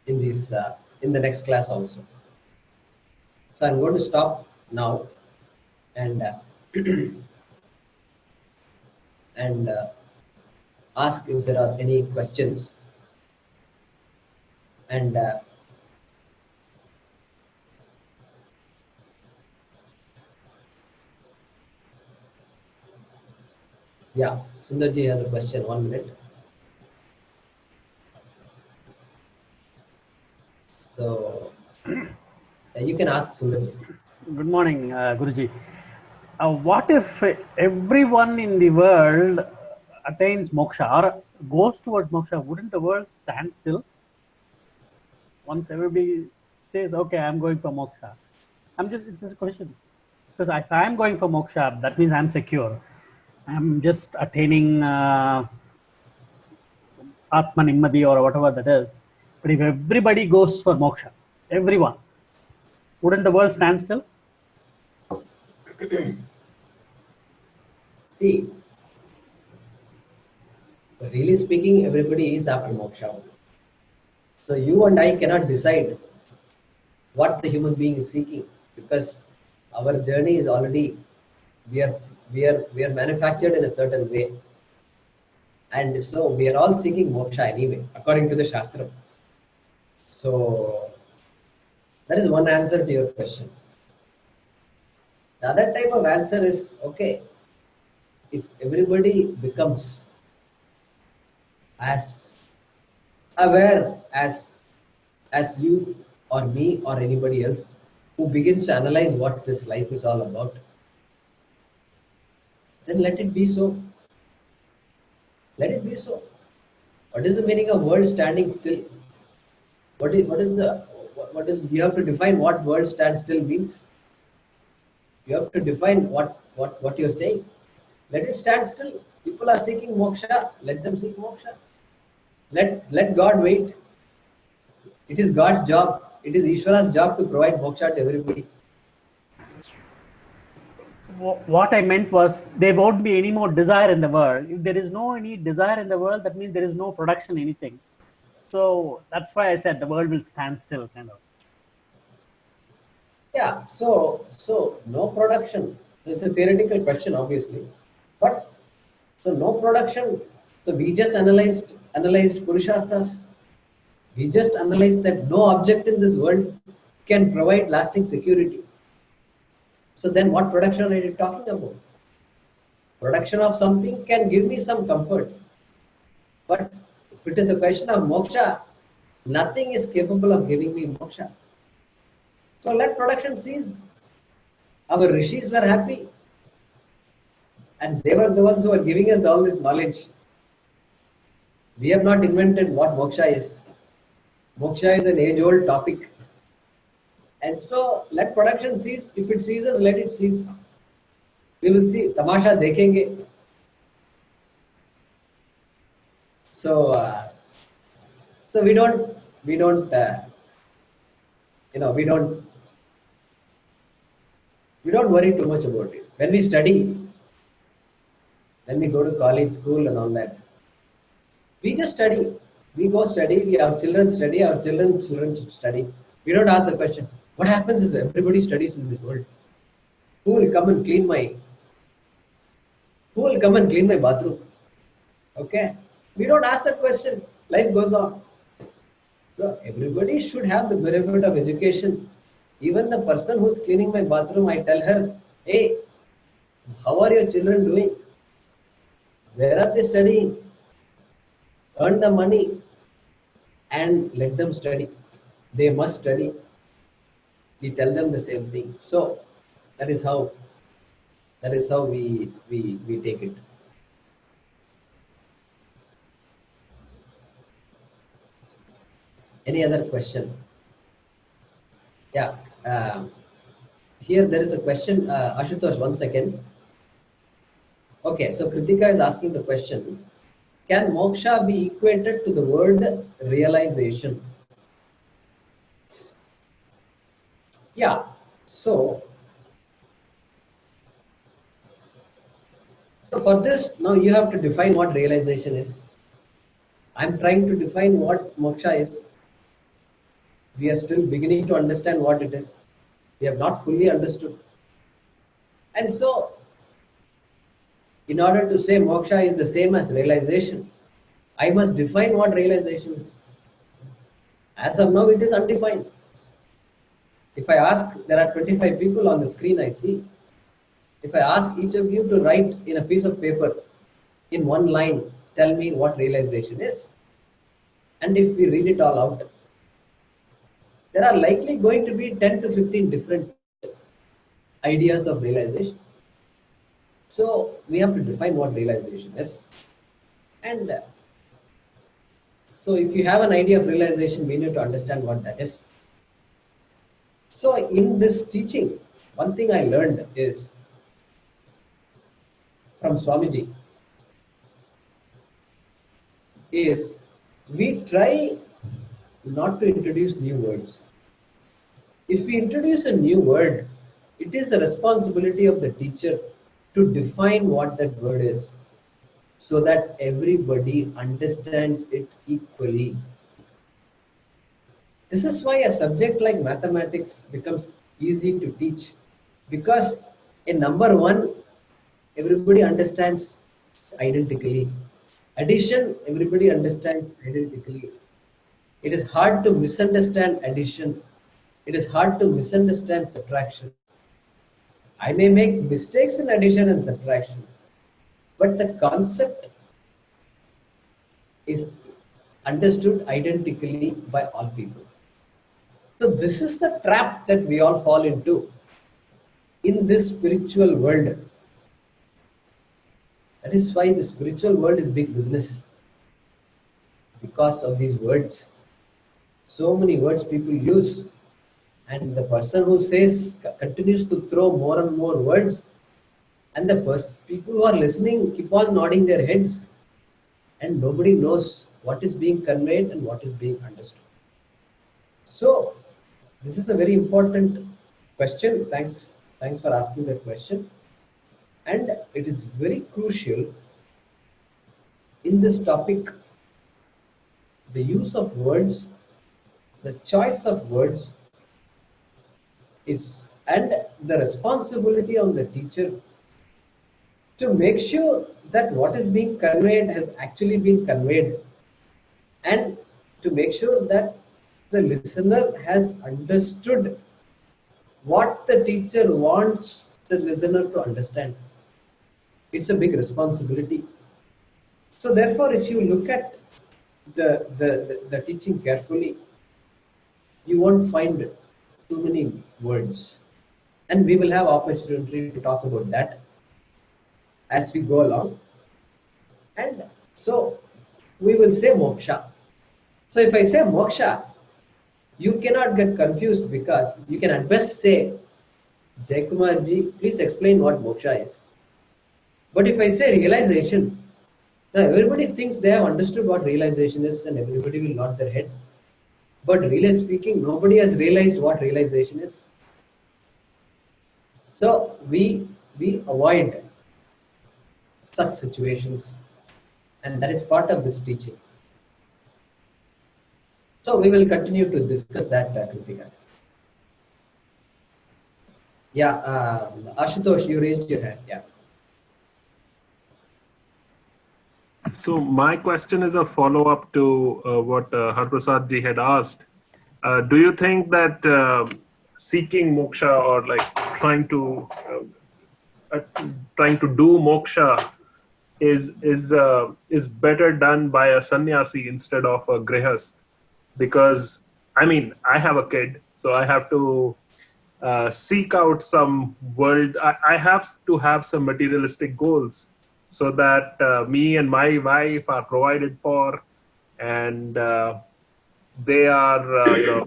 in this in the next class also. So I'm going to stop now and and ask if there are any questions. And yeah, Sundarji has a question. 1 minute. So you can ask Sundarji. Good morning, Guruji. What if everyone in the world attains moksha or goes towards moksha? Wouldn't the world stand still? Once everybody says, okay, I'm going for moksha. It's just a question. Because if I'm going for moksha, that means I'm secure. I'm just attaining Atma Nimmadi or whatever that is. But if everybody goes for moksha, everyone, wouldn't the world stand still? See, really speaking, everybody is after moksha. So you and I cannot decide what the human being is seeking, because our journey is already, we are manufactured in a certain way, and so we are all seeking moksha anyway, according to the shastra. So that is one answer to your question. The other type of answer is, okay, if everybody becomes as aware as you or me or anybody else, who begins to analyze what this life is all about, then let it be so. Let it be so. What is the meaning of world standing still? What is you have to define what world stand still means. You have to define what you're saying. Let it stand still. People are seeking moksha. Let them seek moksha. Let God wait. It is God's job. It is Ishvara's job to provide moksha to everybody. What I meant was there won't be any more desire in the world. If there is no any desire in the world, that means there is no production anything. So that's why I said the world will stand still, kind of. Yeah. So no production. It's a theoretical question, obviously, but so no production. So we just analyzed Purusharthas. We just analyzed that no object in this world can provide lasting security. So then what production are you talking about? Production of something can give me some comfort. But if it is a question of moksha, nothing is capable of giving me moksha. So let production cease. Our rishis were happy. And they were the ones who were giving us all this knowledge. We have not invented what moksha is. Moksha is an age-old topic. And so let production cease. If it ceases, let it cease. We will see. Tamasha dekhenge. So, so we don't, we don't worry too much about it. When we study, when we go to college, school, and all that, we just study. We go study. We have children study. Our children study. We don't ask the question. What happens is everybody studies in this world. Who will come and clean my? Who will come and clean my bathroom? Okay. We don't ask that question. Life goes on. So everybody should have the benefit of education. Even the person who's cleaning my bathroom, I tell her, hey, how are your children doing? Where are they studying? Earn the money and let them study. They must study. We tell them the same thing. So that is how we take it. Any other question? Yeah. Here there is a question. Ashutosh, 1 second. Okay, so Kritika is asking the question: can moksha be equated to the word realization? Yeah. So for this, now you have to define what realization is. I'm trying to define what moksha is. We are still beginning to understand what it is. We have not fully understood. And so, in order to say moksha is the same as realization, I must define what realization is. As of now, it is undefined. If I ask, there are 25 people on the screen I see. If I ask each of you to write in a piece of paper, in one line, tell me what realization is. And if we read it all out, there are likely going to be 10 to 15 different ideas of realization. So we have to define what realization is. And so if you have an idea of realization, we need to understand what that is. So in this teaching, one thing I learned is from Swamiji is we try not to introduce new words. If we introduce a new word, it is the responsibility of the teacher to define what that word is so that everybody understands it equally. This is why a subject like mathematics becomes easy to teach, because in number one, everybody understands identically. Addition, everybody understands identically. It is hard to misunderstand addition. It is hard to misunderstand subtraction. I may make mistakes in addition and subtraction, but the concept is understood identically by all people. So this is the trap that we all fall into in this spiritual world. That is why the spiritual world is big business, because of these words. So many words people use, and the person who says continues to throw more and more words, and the people who are listening keep on nodding their heads, and nobody knows what is being conveyed and what is being understood. So this is a very important question. Thanks for asking that question. And it is very crucial in this topic, the use of words, the choice of words is, and the responsibility on the teacher to make sure that what is being conveyed has actually been conveyed, and to make sure that the listener has understood what the teacher wants the listener to understand. It's a big responsibility. So therefore, if you look at the teaching carefully, you won't find too many words. And we will have opportunity to talk about that as we go along. And so we will say moksha. So if I say moksha, you cannot get confused, because you can at best say, Jaikumar ji, please explain what moksha is. But if I say realization, now everybody thinks they have understood what realization is, and everybody will nod their head. But really speaking, nobody has realized what realization is. So we avoid such situations, and that is part of this teaching. So we will continue to discuss that, Kritika. Yeah, Ashutosh, you raised your hand. Yeah. So my question is a follow-up to what Harprasad ji had asked. Do you think that seeking moksha, or like trying to do moksha is better done by a sannyasi instead of a grihast? Because I mean, I have a kid, so I have to seek out some world. I have to have some materialistic goals, so that me and my wife are provided for, and they are,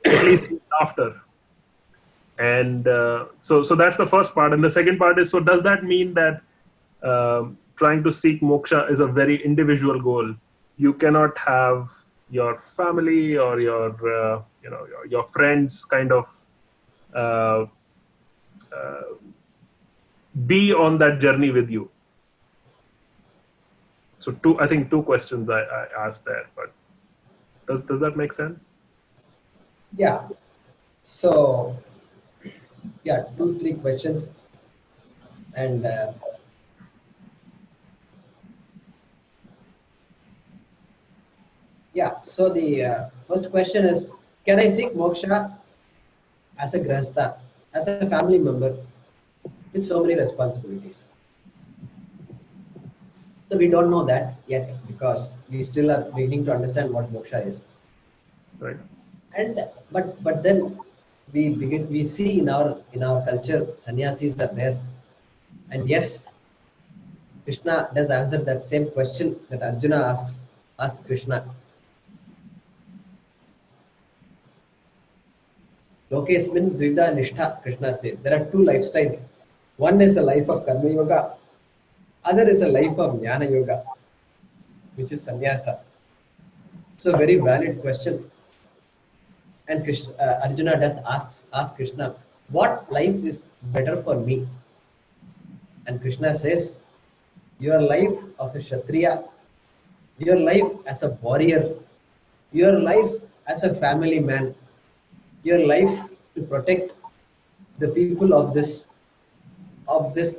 at least looked after. And so that's the first part. And the second part is, so does that mean that trying to seek moksha is a very individual goal? You cannot have your family or your your friends kind of be on that journey with you. So I think two questions I asked there, but does that make sense? Yeah. So yeah, 2-3 questions, and yeah. So the first question is, can I seek moksha as a grahastha, as a family member with so many responsibilities? So we don't know that yet, because we still are beginning to understand what moksha is. Right. And but then we see in our culture, sannyasis are there, and yes, Krishna does answer that same question that Arjuna asks Krishna. Lokesmin dvida nishtha, Krishna says. There are two lifestyles. One is a life of karma yoga, other is a life of jnana yoga, which is sannyasa. So very valid question. And Arjuna does ask Krishna, what life is better for me? And Krishna says, your life of a Kshatriya, your life as a warrior, your life as a family man, your life to protect the people of this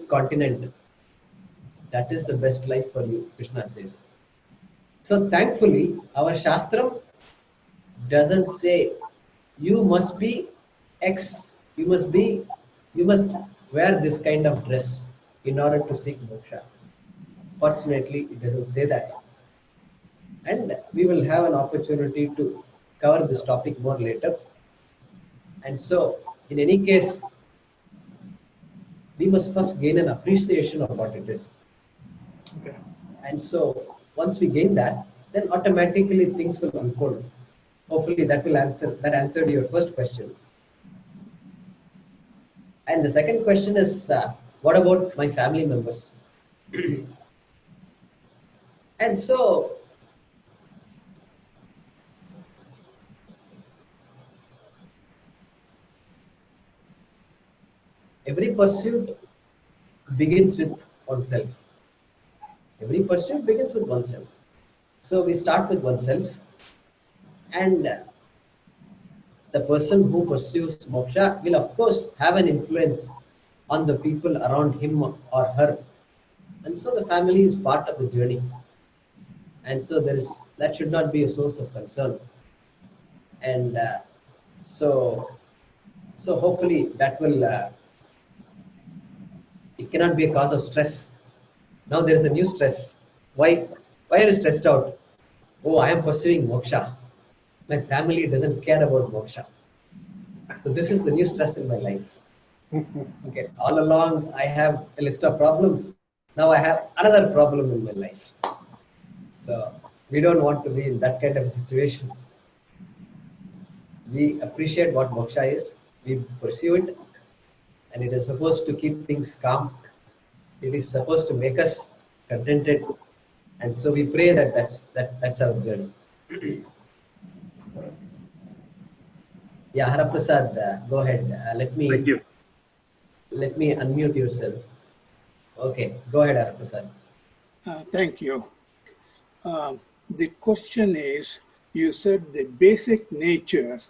continent. That is the best life for you, Krishna says. So thankfully, our Shastram doesn't say you must be X, you must wear this kind of dress in order to seek moksha. Fortunately, it doesn't say that. And we will have an opportunity to cover this topic more later. And so, in any case, we must first gain an appreciation of what it is. Okay. And so once we gain that, then automatically things will unfold. Hopefully that answered your first question. And the second question is, what about my family members? And so every pursuit begins with oneself. Every pursuit begins with oneself. So we start with oneself, and the person who pursues moksha will, of course, have an influence on the people around him or her. And so the family is part of the journey. And so that should not be a source of concern. And so, so hopefully that will, it cannot be a cause of stress. Now there is a new stress. Why are you stressed out? Oh, I am pursuing moksha. My family doesn't care about moksha. So this is the new stress in my life. Okay, all along I have a list of problems. Now I have another problem in my life. So we don't want to be in that kind of a situation. We appreciate what moksha is. We pursue it, and it is supposed to keep things calm. It is supposed to make us contented, and so we pray that that's our journey. Yeah, Haraprasad, go ahead. Thank you. Let me unmute yourself. Okay, go ahead, Haraprasad. Thank you. The question is, you said the basic nature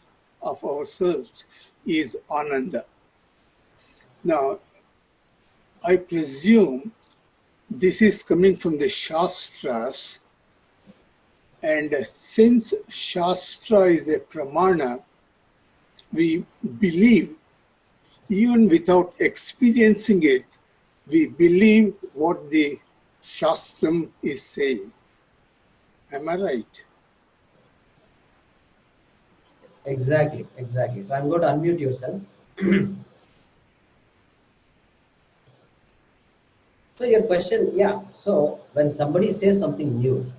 of ourselves is Ananda. Now, I presume this is coming from the Shastras, and since Shastra is a pramana, we believe, even without experiencing it, we believe what the Shastram is saying. Am I right? Exactly. So I'm going to unmute yourself. So your question, yeah. So when somebody says something new,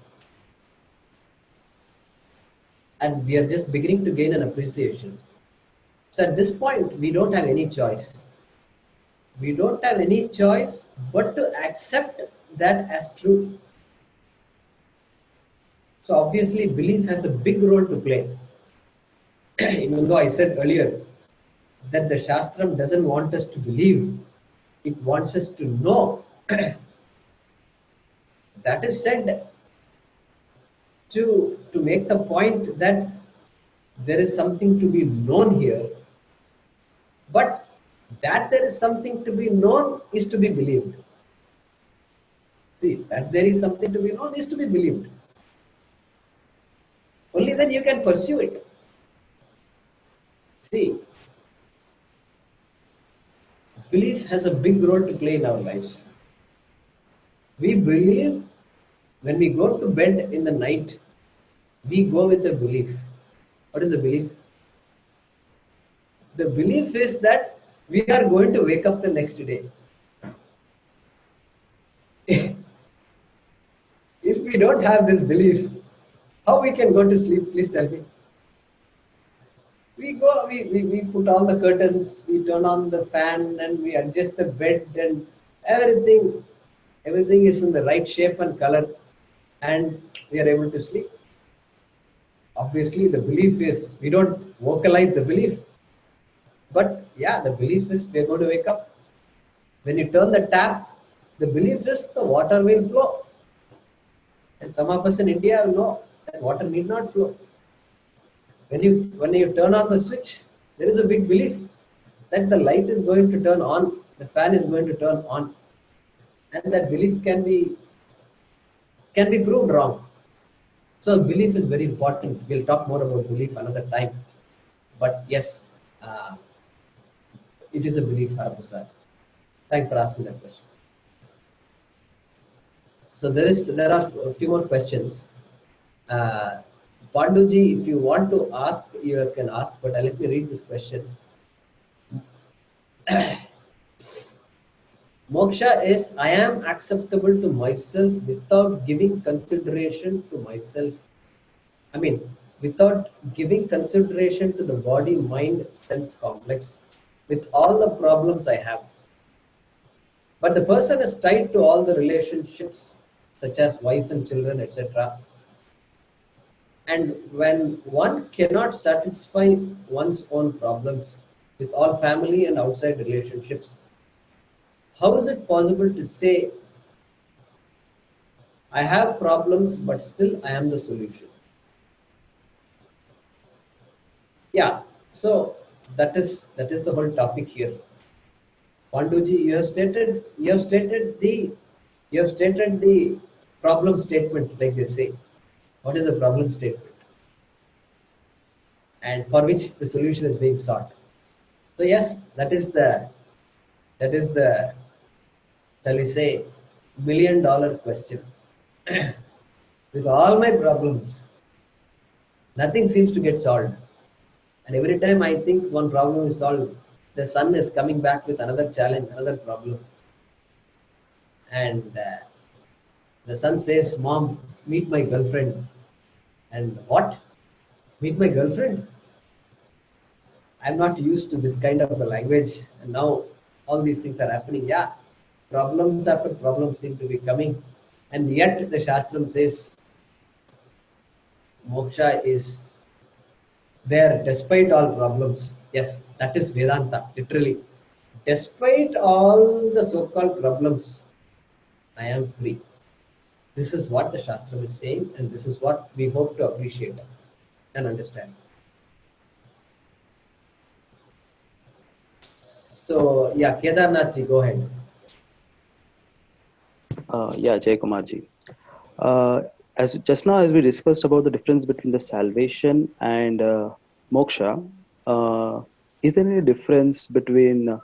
and we are just beginning to gain an appreciation, so at this point we don't have any choice. We don't have any choice but to accept that as true. So obviously belief has a big role to play. Even though I said earlier that the Shastram doesn't want us to believe, it wants us to know. That is said to make the point that there is something to be known here, but that there is something to be known is to be believed. See, that there is something to be known is to be believed. Only then you can pursue it. See, belief has a big role to play in our lives. We believe when we go to bed in the night, we go with the belief. What is the belief? The belief is that we are going to wake up the next day. If we don't have this belief, how we can go to sleep? Please tell me. We go, we put on the curtains, we turn on the fan, and we adjust the bed, and everything is in the right shape and color, and we are able to sleep. Obviously, the belief is, we don't vocalize the belief, but yeah, the belief is we are going to wake up. When you turn the tap, the belief is the water will flow. And some of us in India know that water need not flow. When you turn on the switch, there is a big belief that the light is going to turn on, the fan is going to turn on, and that belief can be proved wrong. So belief is very important. We'll talk more about belief another time. But yes, it is a belief, Haraprasad. Thanks for asking that question. So there are a few more questions. Panduji, if you want to ask, you can ask, but let me read this question. Moksha is I am acceptable to myself without giving consideration to myself. I mean, without giving consideration to the body, mind, sense complex with all the problems I have. But the person is tied to all the relationships, such as wife and children, etc. And when one cannot satisfy one's own problems with all family and outside relationships, how is it possible to say, I have problems, but still I am the solution? Yeah, so that is the whole topic here. Panduji, you have stated the problem statement, like they say. What is a problem statement? And for which the solution is being sought. So yes, that is the shall we say $1,000,000 question. With all my problems, nothing seems to get solved. And every time I think one problem is solved, the sun is coming back with another challenge, another problem. And the son says, Mom, meet my girlfriend. And what? Meet my girlfriend? I'm not used to this kind of a language. And now all these things are happening. Yeah, problems after problems seem to be coming. And yet the Shastram says moksha is there despite all problems. Yes, that is Vedanta, literally. Despite all the so-called problems, I am free. This is what the Shastra is saying, and this is what we hope to appreciate and understand. So, yeah, Kedarnath ji, go ahead. Yeah, Jay Kumar ji. As just now, as we discussed about the difference between the salvation and moksha, is there any difference between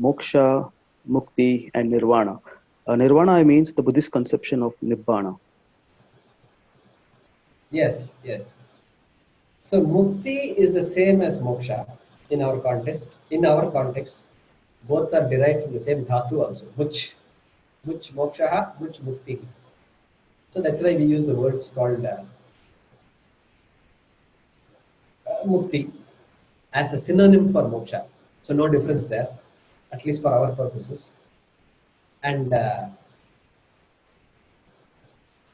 moksha, mukti, and nirvana? Nirvana means the Buddhist conception of nibbana. Yes, yes. So, mukti is the same as moksha in our context. In our context, both are derived from the same dhatu also. Much moksha, much mukti. So that's why we use the words called mukti as a synonym for moksha. So no difference there, at least for our purposes. And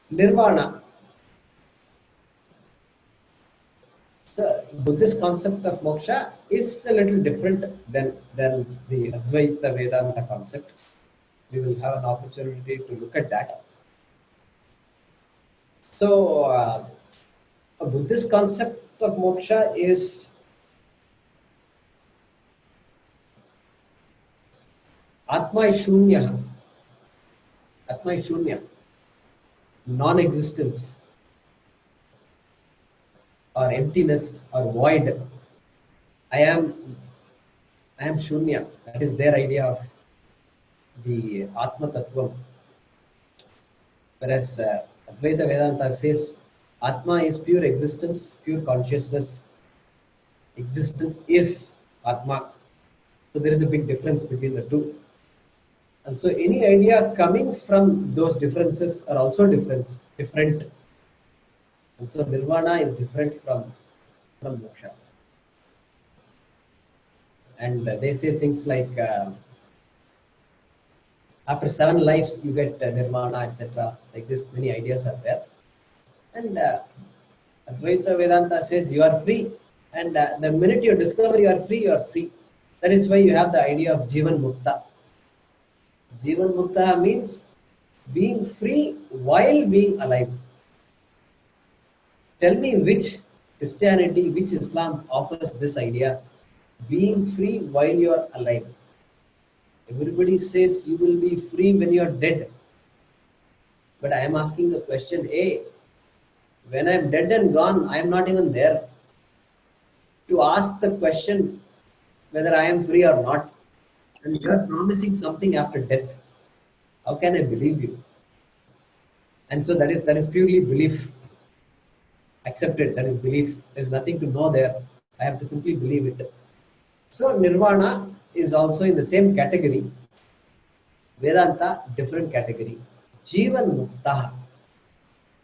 nirvana. So Buddhist concept of moksha is a little different than the Advaita Vedanta concept. We will have an opportunity to look at that. So a Buddhist concept of moksha is Atma is Shunya. Atma is Shunya. Non-existence or emptiness or void. I am Shunya. That is their idea of the Atma Tattvam. Whereas Advaita Vedanta says Atma is pure existence, pure consciousness. Existence is Atma. So there is a big difference between the two. And so any idea coming from those differences are also different. And so nirvana is different from moksha. And they say things like after 7 lives you get nirvana, etc. Like this, many ideas are there. And Advaita Vedanta says you are free. And the minute you discover you are free, you are free. That is why you have the idea of Jivan Mukta. Jivan Mukta means being free while being alive. Tell me which Christianity, which Islam offers this idea, being free while you are alive. Everybody says you will be free when you are dead. But I am asking the question, when I am dead and gone, I am not even there to ask the question whether I am free or not. And you are promising something after death. How can I believe you? And so that is purely belief. Accepted, that is belief. There is nothing to know there. I have to simply believe it. So nirvana is also in the same category. Vedanta, different category. Jivan Mukta.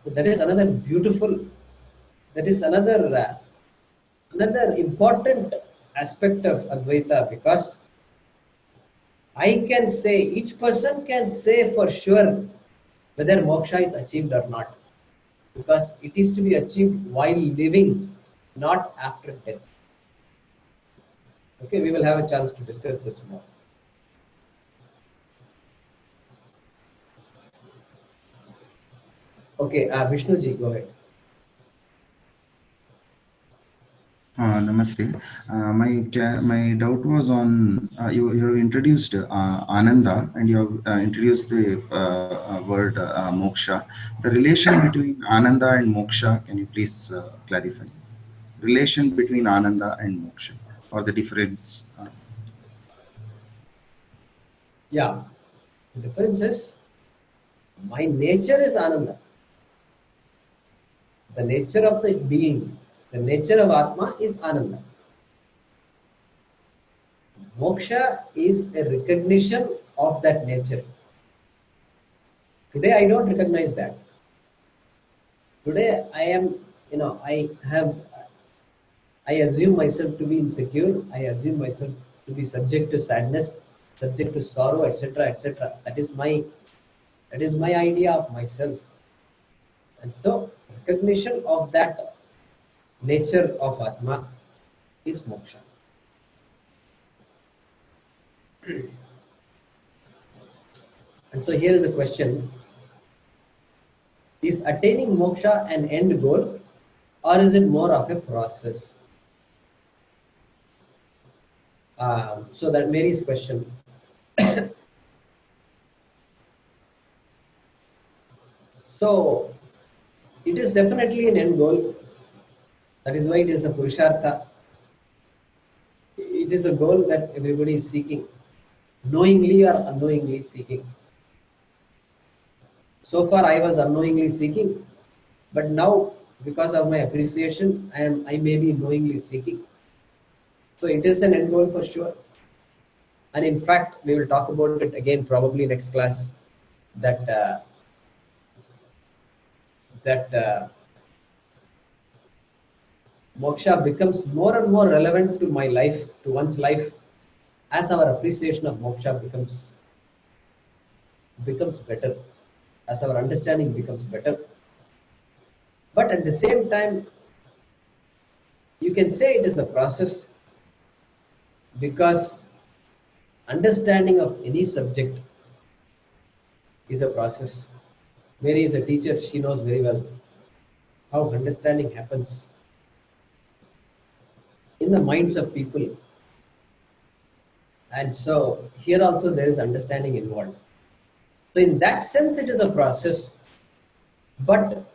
So that is another beautiful, that is another important aspect of Advaita, because I can say, each person can say for sure whether moksha is achieved or not, because it is to be achieved while living, not after death. Okay, we will have a chance to discuss this more. Okay, Vishnuji, go ahead. Namaste. My doubt was on you have introduced Ananda, and you have introduced the word moksha. The relation between Ananda and moksha, can you please clarify? Relation between Ananda and moksha, or the difference? Yeah, the difference is my nature is Ananda. The nature of the being, the nature of Atma is Ananda. Moksha is a recognition of that nature. Today I don't recognize that. Today I am, I assume myself to be insecure. I assume myself to be subject to sadness, subject to sorrow, etc., etc. That is my idea of myself. And so recognition of that nature of Atma is moksha. And so here is a question. Is attaining moksha an end goal, or is it more of a process? So that Mary's question. So it is definitely an end goal. That is why it is a purushartha. It is a goal that everybody is seeking, knowingly or unknowingly seeking. So far I was unknowingly seeking, but now because of my appreciation, I may be knowingly seeking. So it is an end goal for sure. And in fact, we will talk about it again probably next class, that moksha becomes more and more relevant to my life, to one's life, as our appreciation of moksha becomes better, as our understanding becomes better. But at the same time, you can say it is a process, because understanding of any subject is a process. Mary is a teacher, she knows very well how understanding happens in the minds of people. And so here also there is understanding involved. So in that sense, it is a process, but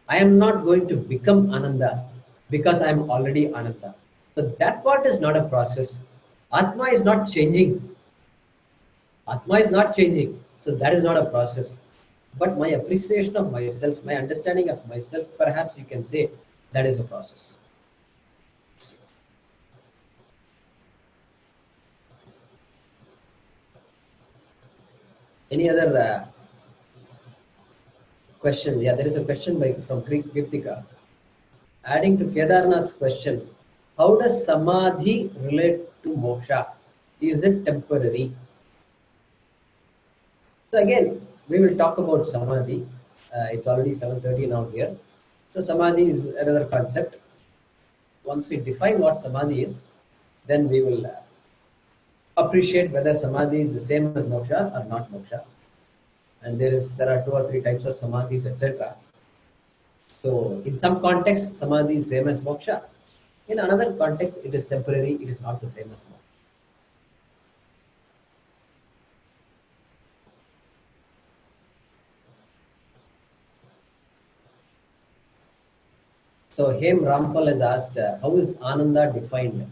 I am not going to become Ananda because I am already Ananda. So that part is not a process. Atma is not changing. Atma is not changing. So that is not a process. But my appreciation of myself, my understanding of myself, perhaps you can say that is a process. Any other question? Yeah, there is a question from Kritika. Adding to Kedarnath's question, how does samadhi relate to moksha? Is it temporary? So again, we will talk about samadhi. It's already 7:30 now here. So samadhi is another concept. Once we define what samadhi is, then we will appreciate whether samadhi is the same as moksha or not moksha. And there are 2 or 3 types of samadhis, etc. So in some context, samadhi is same as moksha. In another context, it is temporary. It is not the same as moksha. So Hem Rampal has asked, how is Ananda defined?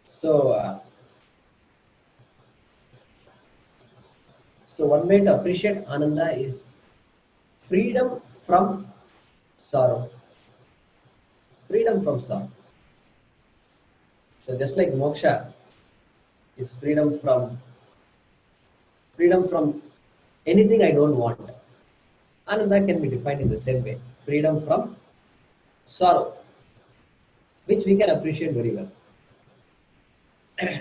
So one way to appreciate Ananda is Freedom from sorrow. Freedom from sorrow. So just like moksha is freedom from anything I don't want. Ananda can be defined in the same way. Freedom from sorrow, which we can appreciate very well.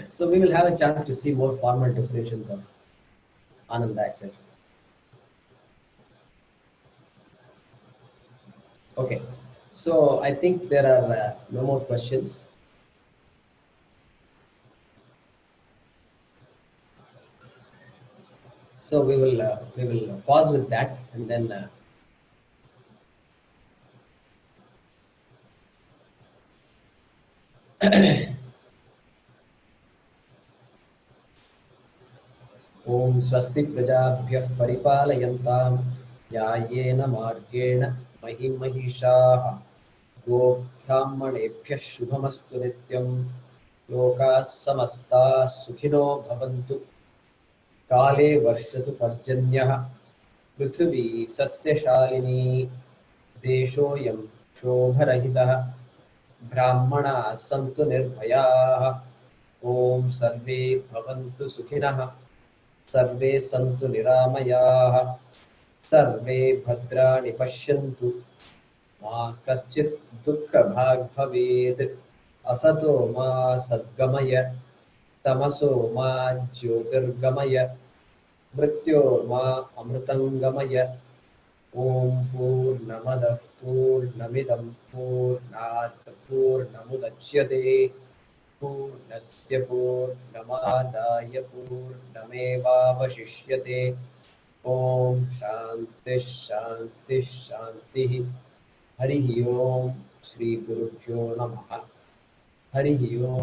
So we will have a chance to see more formal definitions of Ananda, etc. Okay, so I think there are no more questions. So we will pause with that, and then Om Swasti Prajabhyah Paripalayantam Yayena Margena Mahimahishaha Gobhyamanebhyah Shubhamastu Nityam Lokas Samasta Sukhino Bhavantu Kale Varshatu Parjanyah Prithvi Sasyashalini Deshoyam Shobharahitah Brahmana Santu Nirbhayaः Om Sarve Bhavantu Sukhinah सर्वे सन्तु निरामयाः सर्वे भद्राणि पश्यन्तु मा कश्चित् दुःखभाग् भवेत् असतो मा सद्गमय तमसो मा ज्योतिर्गमय मृत्योर्मा अमृतङ्गमय ॐ पूर्णमदः पूर्णमिदं पूर्णात् पूर्णमुदच्यते पूर्णस्य पूर्णमादाय पूर्णमेवावशिष्यते ॐ शान्तिः शान्तिः शान्तिः हरिः ॐ श्रीगुरुभ्यो नमः हरिः ॐ